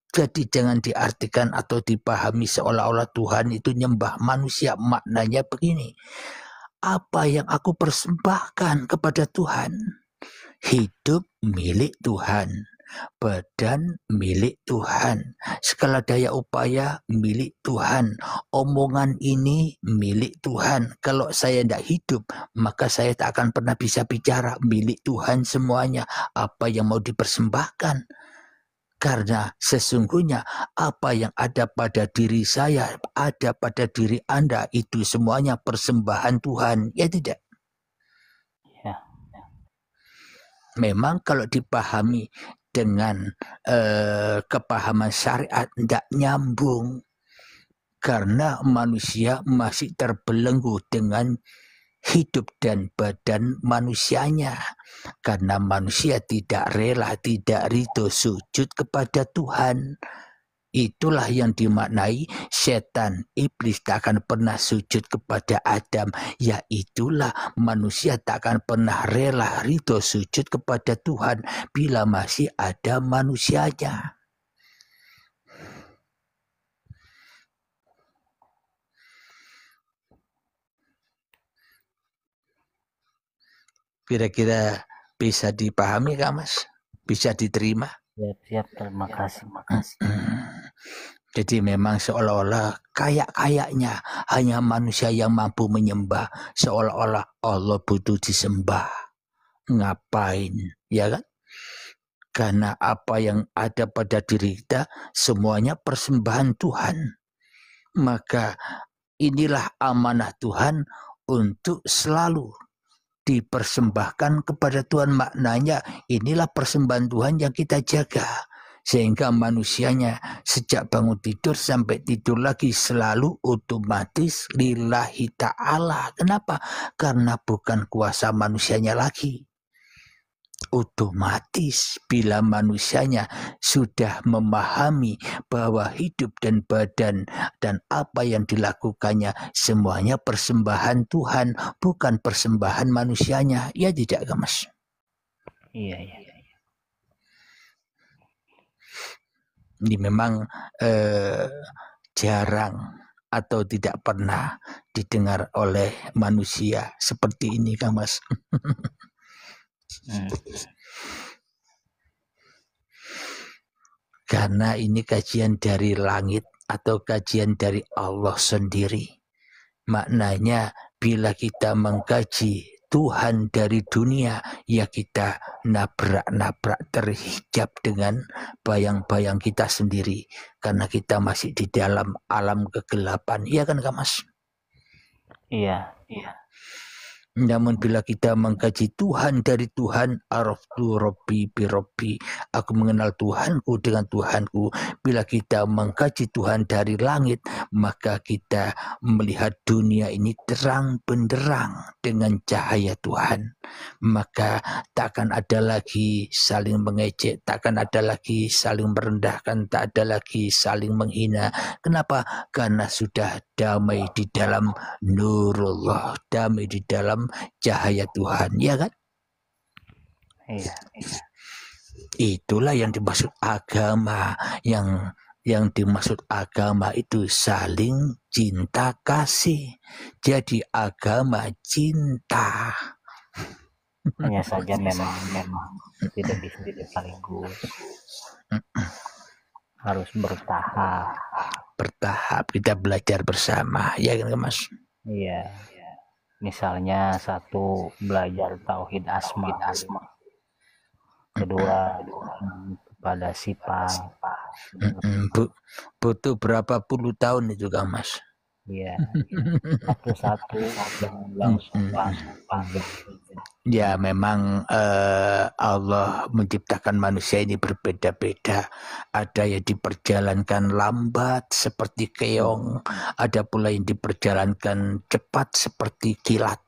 Jadi jangan diartikan atau dipahami seolah-olah Tuhan itu nyembah manusia. Maknanya begini, apa yang aku persembahkan kepada Tuhan? Hidup milik Tuhan, badan milik Tuhan, segala daya upaya milik Tuhan, omongan ini milik Tuhan. Kalau saya tidak hidup, maka saya tak akan pernah bisa bicara. Milik Tuhan semuanya. Apa yang mau dipersembahkan? Karena sesungguhnya apa yang ada pada diri saya, ada pada diri Anda, itu semuanya persembahan Tuhan, ya tidak? Ya. Memang kalau dipahami dengan kepahaman syariat tidak nyambung, karena manusia masih terbelenggu dengan hidup dan badan manusianya, karena manusia tidak rela, tidak ridho sujud kepada Tuhan. Itulah yang dimaknai setan, iblis tak akan pernah sujud kepada Adam. Ya itulah manusia tak akan pernah rela ridho sujud kepada Tuhan bila masih ada manusianya. Kira-kira bisa dipahami Kak Mas? Bisa diterima? Siap, terima kasih. Jadi memang seolah-olah kayak-kayaknya hanya manusia yang mampu menyembah, seolah-olah Allah butuh disembah. Ngapain, ya kan? Karena apa yang ada pada diri kita semuanya persembahan Tuhan. Maka inilah amanah Tuhan untuk selalu dipersembahkan kepada Tuhan. Maknanya inilah persembahan Tuhan yang kita jaga, sehingga manusianya sejak bangun tidur sampai tidur lagi selalu otomatis lillahi ta'ala. Kenapa? Karena bukan kuasa manusianya lagi. Otomatis bila manusianya sudah memahami bahwa hidup dan badan dan apa yang dilakukannya semuanya persembahan Tuhan, bukan persembahan manusianya, ya tidak Kak Mas? Iya. Ini memang jarang atau tidak pernah didengar oleh manusia seperti ini Kak Mas. Karena ini kajian dari langit atau kajian dari Allah sendiri. Maknanya bila kita mengkaji Tuhan dari dunia, ya kita nabrak-nabrak terhijab dengan bayang-bayang kita sendiri. Karena kita masih di dalam alam kegelapan. Iya kan Kak Mas? Iya. Namun bila kita mengkaji Tuhan dari Tuhan, araftu rabbi bi rabbi, aku mengenal Tuhanku dengan Tuhanku. Bila kita mengkaji Tuhan dari langit, maka kita melihat dunia ini terang benderang dengan cahaya Tuhan. Maka takkan ada lagi saling mengejek, takkan ada lagi saling merendahkan, tak ada lagi saling menghina. Kenapa? Karena sudah damai di dalam nurullah, damai di dalam cahaya Tuhan, ya kan? Iya. Itulah yang dimaksud agama. Yang dimaksud agama itu saling cinta kasih. Jadi agama cinta. Hanya saja memang tidak bisa sekaligus. Harus bertahap. Kita belajar bersama, ya kan Mas? Iya. Misalnya satu belajar tauhid asma. Kedua pada sifat. Butuh berapa puluh tahun itu Kang Mas? Iya. Satu-satu jangan langsung panggil. Ya memang Allah menciptakan manusia ini berbeda-beda. Ada yang diperjalankan lambat seperti keong, ada pula yang diperjalankan cepat seperti kilat.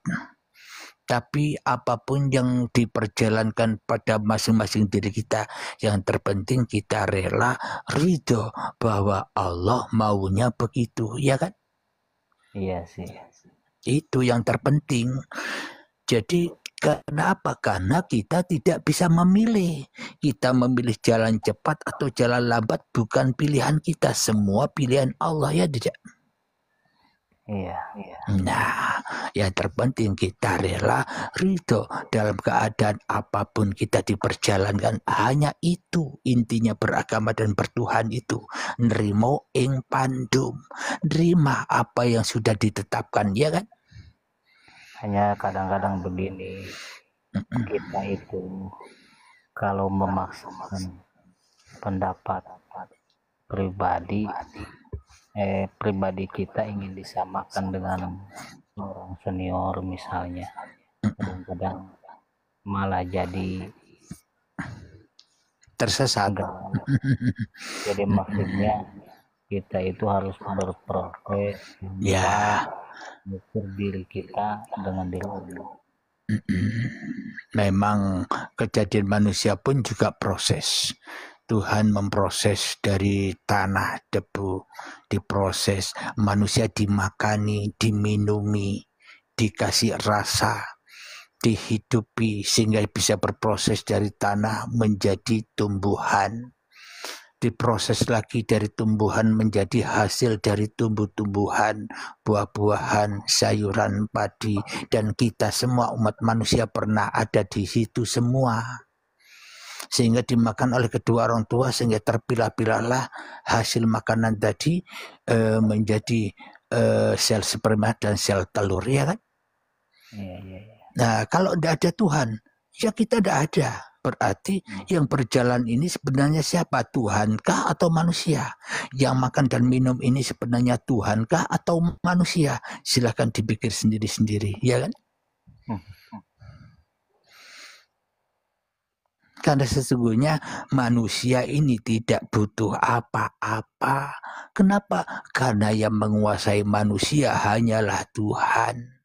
Tapi apapun yang diperjalankan pada masing-masing diri kita, yang terpenting kita rela ridho bahwa Allah maunya begitu, ya kan? Iya sih. Itu yang terpenting. Jadi kenapa? Karena kita tidak bisa memilih. Kita memilih jalan cepat atau jalan lambat bukan pilihan kita. Semua pilihan Allah, ya tidak? Iya. Nah, yang terpenting kita rela ridho dalam keadaan apapun kita diperjalankan. Hanya itu intinya beragama dan bertuhan itu. Nerimo ing pandum. Nerima apa yang sudah ditetapkan, ya kan? Hanya kadang-kadang begini, kita itu kalau memaksakan pendapat pribadi kita ingin disamakan dengan orang senior misalnya, kadang-kadang malah jadi tersesat. Jadi maksudnya kita itu harus berproses Ya, mengukur diri kita dengan diri Allah. memang kejadian manusia pun juga proses. Tuhan memproses dari tanah debu, diproses, manusia dimakani, diminumi, dikasih rasa, dihidupi sehingga bisa berproses dari tanah menjadi tumbuhan, diproses lagi dari tumbuhan menjadi hasil dari tumbuh-tumbuhan, buah-buahan, sayuran, padi, dan kita semua umat manusia pernah ada di situ semua. Sehingga dimakan oleh kedua orang tua sehingga terpilah-pilahlah hasil makanan tadi menjadi sel sperma dan sel telur, ya kan? Nah, kalau tidak ada Tuhan, ya kita tidak ada. Berarti yang berjalan ini sebenarnya siapa? Tuhankah atau manusia? Yang makan dan minum ini sebenarnya Tuhankah atau manusia? Silahkan dipikir sendiri-sendiri, ya kan? Karena sesungguhnya manusia ini tidak butuh apa-apa. Kenapa? Karena yang menguasai manusia hanyalah Tuhan.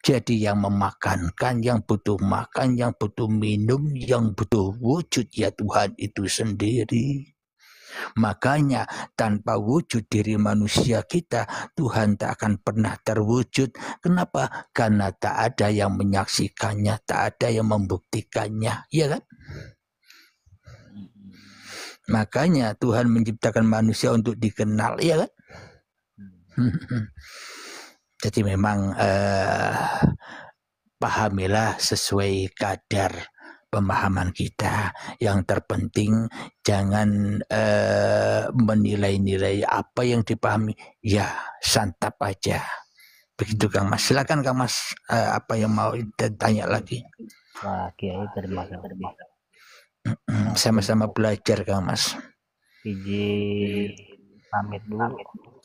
Jadi yang memakankan, yang butuh makan, yang butuh minum, yang butuh wujud ya Tuhan itu sendiri. Makanya tanpa wujud diri manusia kita, Tuhan tak akan pernah terwujud. Kenapa? Karena tak ada yang menyaksikannya, tak ada yang membuktikannya, ya kan? Makanya Tuhan menciptakan manusia untuk dikenal, ya kan? Jadi memang pahamilah sesuai kadar pemahaman kita. Yang terpenting jangan menilai-nilai apa yang dipahami. Ya santap aja. Begitu Kang Mas. Silakan Kang Mas, apa yang mau tanya lagi? Wah, Kiai terima kasih. Sama-sama belajar Kang Mas. Izin pamit dulu.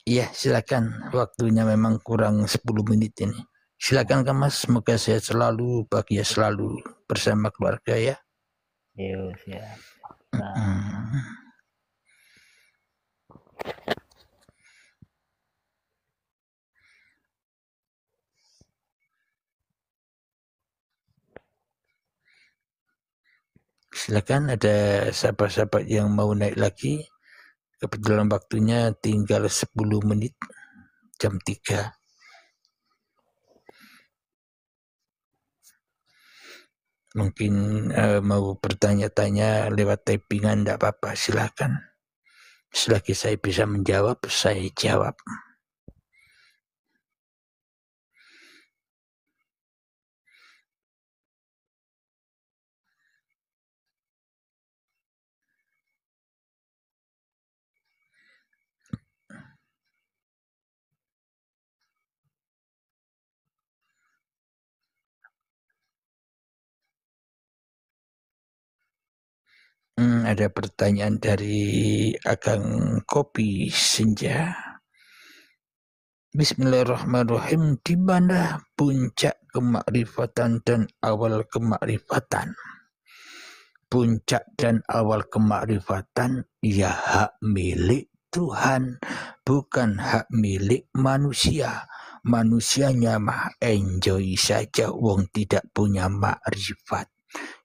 Iya, silakan. Waktunya memang kurang 10 menit ini. Silakan Kang Mas, semoga sehat selalu, bahagia selalu bersama keluarga ya. Yo, siap. Silakan, ada sahabat-sahabat yang mau naik lagi. Kebetulan waktunya tinggal 10 menit, jam 3. Mungkin mau bertanya-tanya lewat typingan, tidak apa-apa, silakan. Selagi saya bisa menjawab, saya jawab. Ada pertanyaan dari Akang Kopi Senja. Bismillahirrahmanirrahim. Di mana puncak kemakrifatan dan awal kemakrifatan? Puncak dan awal kemakrifatan ya hak milik Tuhan, bukan hak milik manusia. Manusianya mah enjoy saja, wong tidak punya makrifat.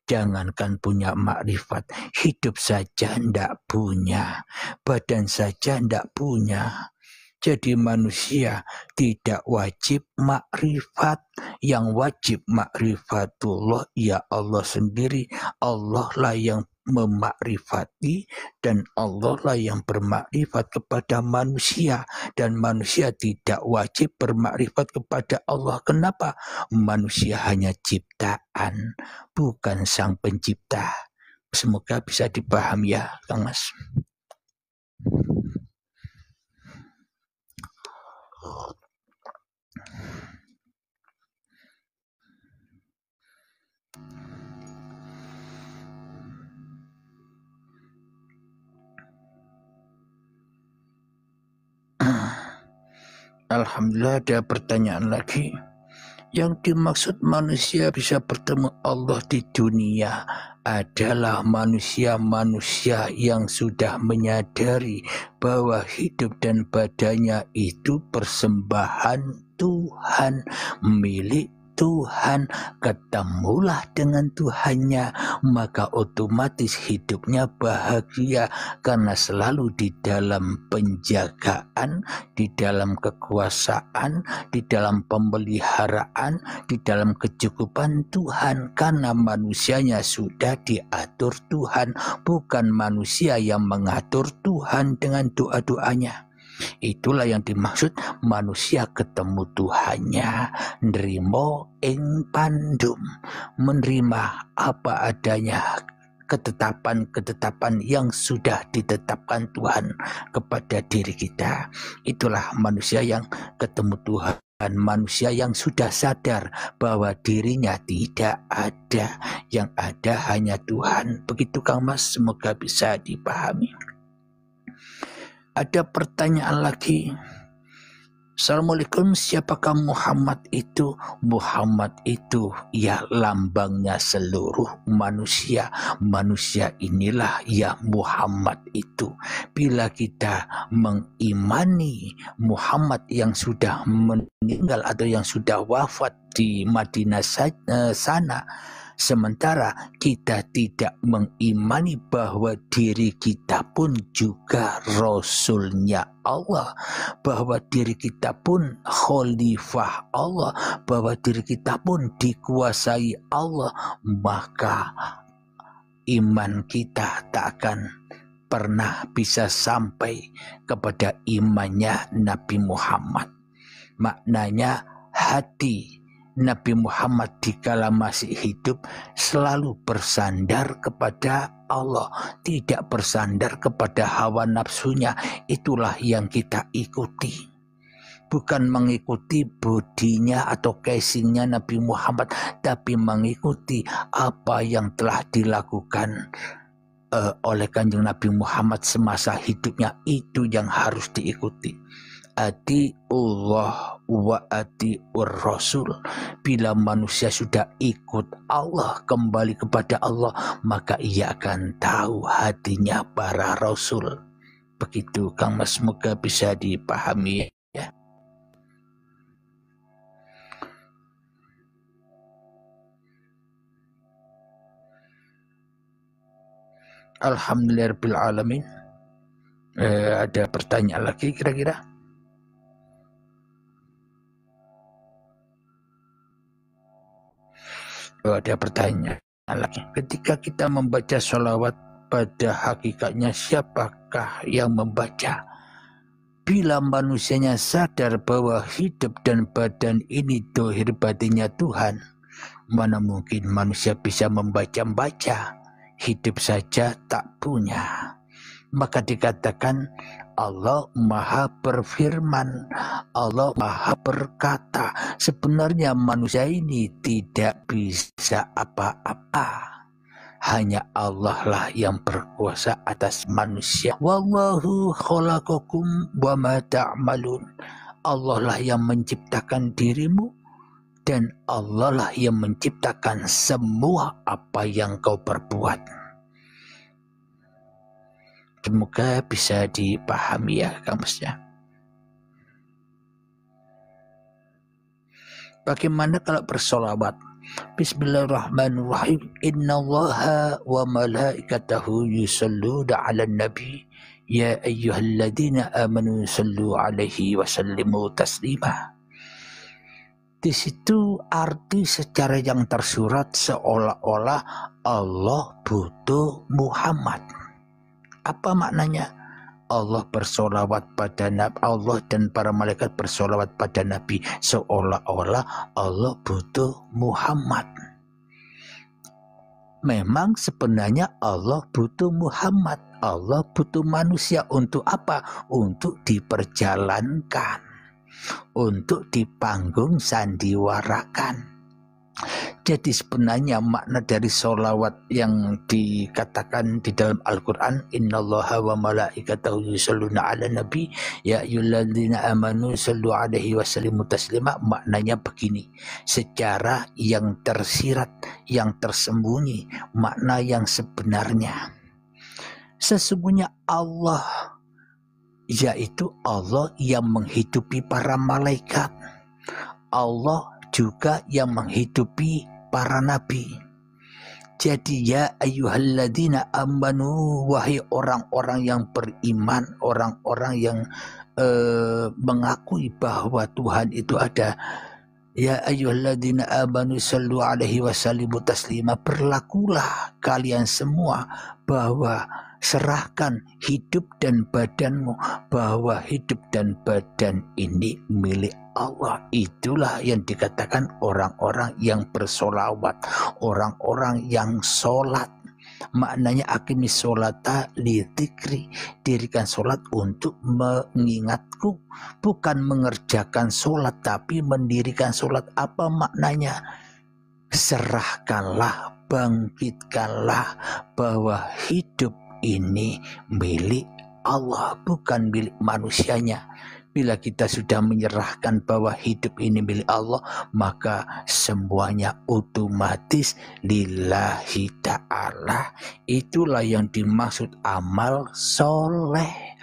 Jangankan punya makrifat, hidup saja ndak punya, badan saja ndak punya. Jadi manusia tidak wajib makrifat. Yang wajib makrifatullah ya Allah sendiri. Allah lah yang memakrifati dan Allah lah yang bermakrifat kepada manusia, dan manusia tidak wajib bermakrifat kepada Allah. Kenapa? Manusia hanya ciptaan, bukan sang pencipta. Semoga bisa dipahami ya Kang Mas. Alhamdulillah, ada pertanyaan lagi. Yang dimaksud manusia bisa bertemu Allah di dunia adalah manusia-manusia yang sudah menyadari bahwa hidup dan badannya itu persembahan Tuhan, milik Tuhan. Ketemulah dengan Tuhannya, maka otomatis hidupnya bahagia karena selalu di dalam penjagaan, di dalam kekuasaan, di dalam pemeliharaan, di dalam kecukupan Tuhan, karena manusianya sudah diatur Tuhan, bukan manusia yang mengatur Tuhan dengan doa-doanya. Itulah yang dimaksud manusia ketemu Tuhannya, nrimo ing pandum, menerima apa adanya, ketetapan-ketetapan yang sudah ditetapkan Tuhan kepada diri kita. Itulah manusia yang ketemu Tuhan, manusia yang sudah sadar bahwa dirinya tidak ada, yang ada hanya Tuhan. Begitu Kang Mas, semoga bisa dipahami. Ada pertanyaan lagi. Assalamualaikum, siapakah Muhammad itu? Muhammad itu ya lambangnya seluruh manusia. Manusia inilah ya Muhammad itu. Bila kita mengimani Muhammad yang sudah meninggal atau yang sudah wafat di Madinah sana, sementara kita tidak mengimani bahwa diri kita pun juga Rasulnya Allah, bahwa diri kita pun khalifah Allah, bahwa diri kita pun dikuasai Allah, maka iman kita tak akan pernah bisa sampai kepada imannya Nabi Muhammad. Maknanya hati Nabi Muhammad dikala masih hidup selalu bersandar kepada Allah, tidak bersandar kepada hawa nafsunya. Itulah yang kita ikuti, bukan mengikuti bodinya atau casingnya Nabi Muhammad, tapi mengikuti apa yang telah dilakukan oleh Kanjeng Nabi Muhammad semasa hidupnya. Itu yang harus diikuti. Atiullah wa atiur Rasul. Bila manusia sudah ikut Allah, kembali kepada Allah, maka ia akan tahu hatinya para Rasul. Begitu Kang Mas, semoga bisa dipahami ya. Alhamdulillahirabbil alamin. Ada pertanyaan lagi kira-kira? Ada pertanyaan lagi. Ketika kita membaca sholawat, pada hakikatnya siapakah yang membaca? Bila manusianya sadar bahwa hidup dan badan ini dohir batinnya Tuhan, mana mungkin manusia bisa membaca-baca? Hidup saja tak punya. Maka dikatakan Allah Maha berfirman, Allah Maha berkata. Sebenarnya manusia ini tidak bisa apa-apa. Hanya Allah lah yang berkuasa atas manusia. Wallahu khalaqakum wa ma ta'malun. Allah lah yang menciptakan dirimu, dan Allah lah yang menciptakan semua apa yang kau perbuat. Semoga bisa dipahami ya Kang Mas ya. Bagaimana kalau bersolawat? Bismillahirrahmanirrahim. Innallaha wa malaikatahu yusalluna 'alan nabi ya ayyuhalladzina amanu sallu 'alaihi wa sallimu taslima. Di situ arti secara yang tersurat seolah-olah Allah butuh Muhammad. Apa maknanya? Allah bersolawat pada Nabi, Allah dan para malaikat bersolawat pada Nabi, seolah-olah Allah butuh Muhammad. Memang sebenarnya Allah butuh Muhammad, Allah butuh manusia. Untuk apa? Untuk diperjalankan, untuk dipanggung sandiwarakan. Jadi sebenarnya makna dari sholawat yang dikatakan di dalam Al-Quran, innallaha wa malaikatahu yusholluna ala nabi ya ayyuhalladzina amanu shollu alaihi wasallimu taslima, maknanya begini, secara yang tersirat, yang tersembunyi, makna yang sebenarnya. Sesungguhnya Allah, yaitu Allah yang menghidupi para malaikat, Allah juga yang menghidupi para nabi. Jadi ya ayyuhalladzina amanu, wahai orang-orang yang beriman, orang-orang yang mengakui bahwa Tuhan itu ada, ya ayyuhalladzina amanu sallu alaihi wasallimu taslima, berlakulah kalian semua bahwa serahkan hidup dan badanmu, bahwa hidup dan badan ini milik Allah. Itulah yang dikatakan orang-orang yang bersolawat, orang-orang yang sholat. Maknanya aqimis sholata li dzikri, dirikan sholat untuk mengingatku, bukan mengerjakan sholat tapi mendirikan sholat. Apa maknanya? Serahkanlah, bangkitkanlah bahwa hidup ini milik Allah, bukan milik manusianya. Bila kita sudah menyerahkan bahwa hidup ini milik Allah, maka semuanya otomatis lillahi ta'ala. Itulah yang dimaksud amal soleh,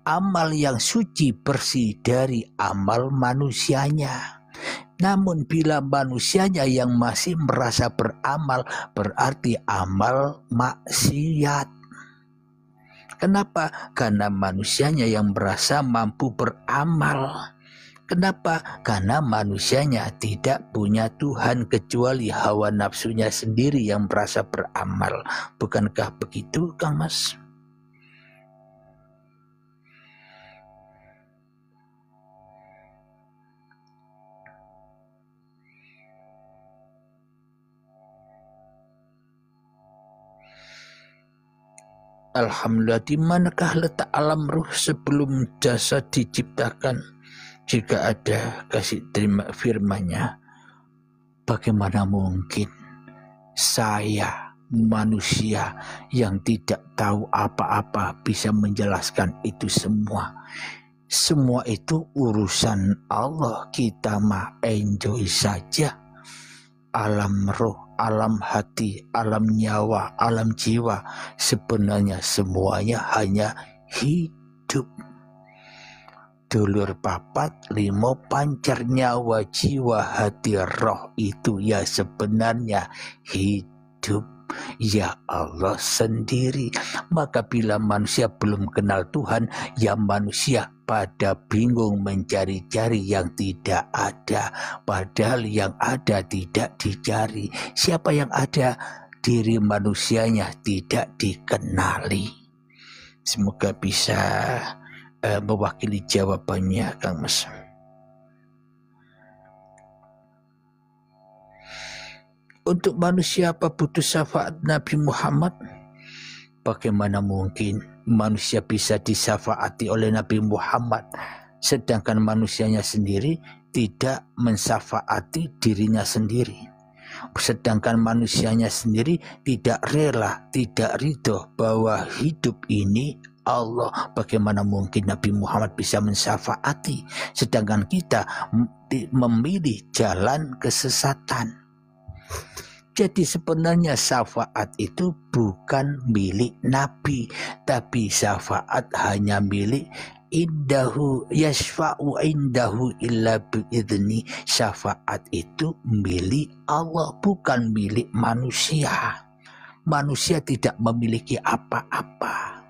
amal yang suci bersih dari amal manusianya. Namun bila manusianya yang masih merasa beramal, berarti amal maksiat. Kenapa? Karena manusianya yang merasa mampu beramal. Kenapa? Karena manusianya tidak punya Tuhan kecuali hawa nafsunya sendiri yang merasa beramal. Bukankah begitu, Kang Mas? Alhamdulillah, di manakah letak alam ruh sebelum jasad diciptakan? Jika ada, kasih terima firman-Nya. Bagaimana mungkin saya, manusia yang tidak tahu apa-apa, bisa menjelaskan itu semua? Semua itu urusan Allah, kita mah enjoy saja. Alam roh, alam hati, alam nyawa, alam jiwa, sebenarnya semuanya hanya hidup. Dulur papat limo pancar nyawa jiwa hati roh, itu ya sebenarnya hidup. Ya Allah sendiri. Maka bila manusia belum kenal Tuhan, ya manusia pada bingung mencari-cari yang tidak ada, padahal yang ada tidak dicari. Siapa yang ada? Diri manusianya tidak dikenali. Semoga bisa mewakili jawabannya, Kang Mas. Untuk manusia apa butuh syafaat Nabi Muhammad? Bagaimana mungkin manusia bisa disyafaati oleh Nabi Muhammad, sedangkan manusianya sendiri tidak mensyafaati dirinya sendiri, sedangkan manusianya sendiri tidak rela, tidak ridho bahwa hidup ini Allah. Bagaimana mungkin Nabi Muhammad bisa mensyafaati, sedangkan kita memilih jalan kesesatan. Jadi sebenarnya syafaat itu bukan milik Nabi, tapi syafaat hanya milik indahu, yashfa'u indahu illa bi'idni. Syafaat itu milik Allah, bukan milik manusia. Manusia tidak memiliki apa-apa.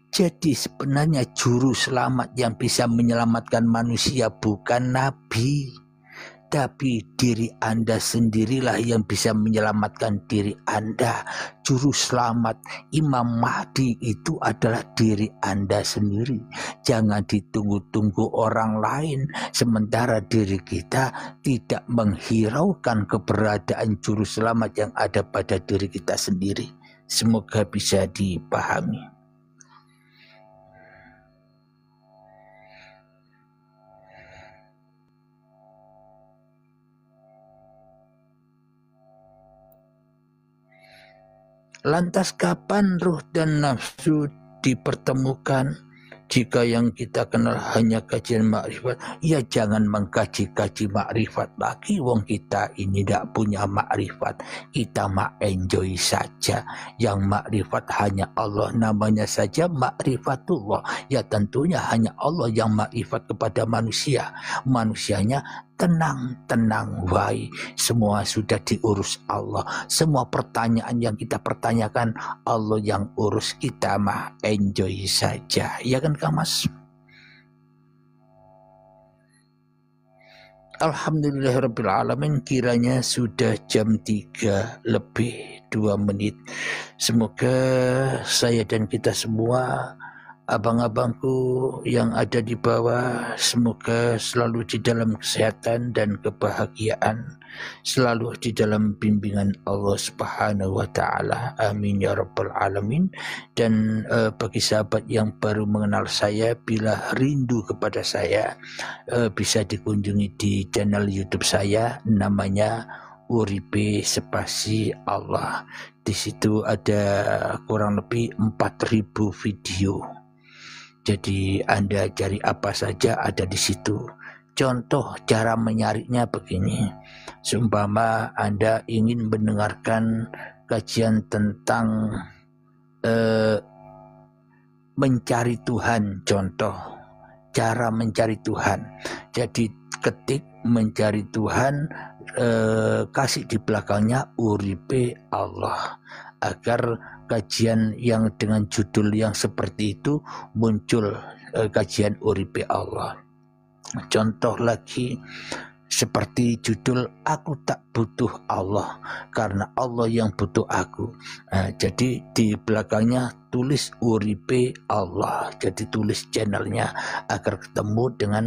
Jadi sebenarnya juru selamat yang bisa menyelamatkan manusia bukan Nabi, tapi diri Anda sendirilah yang bisa menyelamatkan diri Anda. Juru selamat Imam Mahdi itu adalah diri Anda sendiri. Jangan ditunggu-tunggu orang lain, sementara diri kita tidak menghiraukan keberadaan juru selamat yang ada pada diri kita sendiri. Semoga bisa dipahami. Lantas kapan ruh dan nafsu dipertemukan? Jika yang kita kenal hanya kajian makrifat, ya jangan mengkaji-kaji makrifat lagi. Wong kita ini tidak punya makrifat, kita enjoy saja. Yang makrifat hanya Allah, namanya saja makrifatullah. Ya tentunya hanya Allah yang makrifat kepada manusia. Manusianya tenang wae, semua sudah diurus Allah. Semua pertanyaan yang kita pertanyakan Allah yang urus, kita mah enjoy saja, ya kan Kang Mas? Alhamdulillahirrabbilalamin, kiranya sudah jam 3 lebih 2 menit. Semoga saya dan kita semua, abang-abangku yang ada di bawah, semoga selalu di dalam kesehatan dan kebahagiaan, selalu di dalam bimbingan Allah Subhanahu wa Ta'ala. Amin ya Rabbal Alamin. Dan bagi sahabat yang baru mengenal saya, bila rindu kepada saya, bisa dikunjungi di channel YouTube saya, namanya Uripe Spasi Allah. Di situ ada kurang lebih 4.000 video. Jadi Anda cari apa saja ada di situ. Contoh cara menyarinya begini. Seumpama Anda ingin mendengarkan kajian tentang mencari Tuhan, contoh cara mencari Tuhan. Jadi ketik mencari Tuhan, kasih di belakangnya Uripe Allah, agar kajian yang dengan judul yang seperti itu muncul, kajian Uripe Allah. Contoh lagi seperti judul Aku Tak Butuh Allah Karena Allah Yang Butuh Aku. Jadi di belakangnya tulis Uripe Allah, jadi tulis channelnya agar ketemu dengan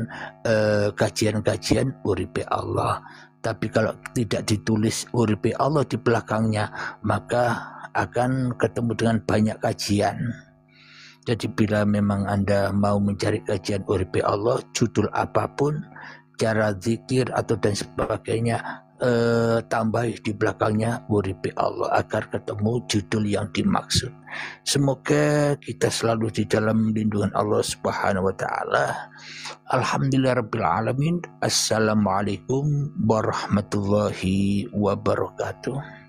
kajian-kajian Uripe Allah. Tapi kalau tidak ditulis Uripe Allah di belakangnya, maka akan ketemu dengan banyak kajian. Jadi bila memang Anda mau mencari kajian Uripe Allah, judul apapun, cara zikir atau dan sebagainya, tambah di belakangnya Uripe Allah agar ketemu judul yang dimaksud. Semoga kita selalu di dalam lindungan Allah Subhanahu wa Ta'ala. Alhamdulillahirabbil alamin. Assalamualaikum warahmatullahi wabarakatuh.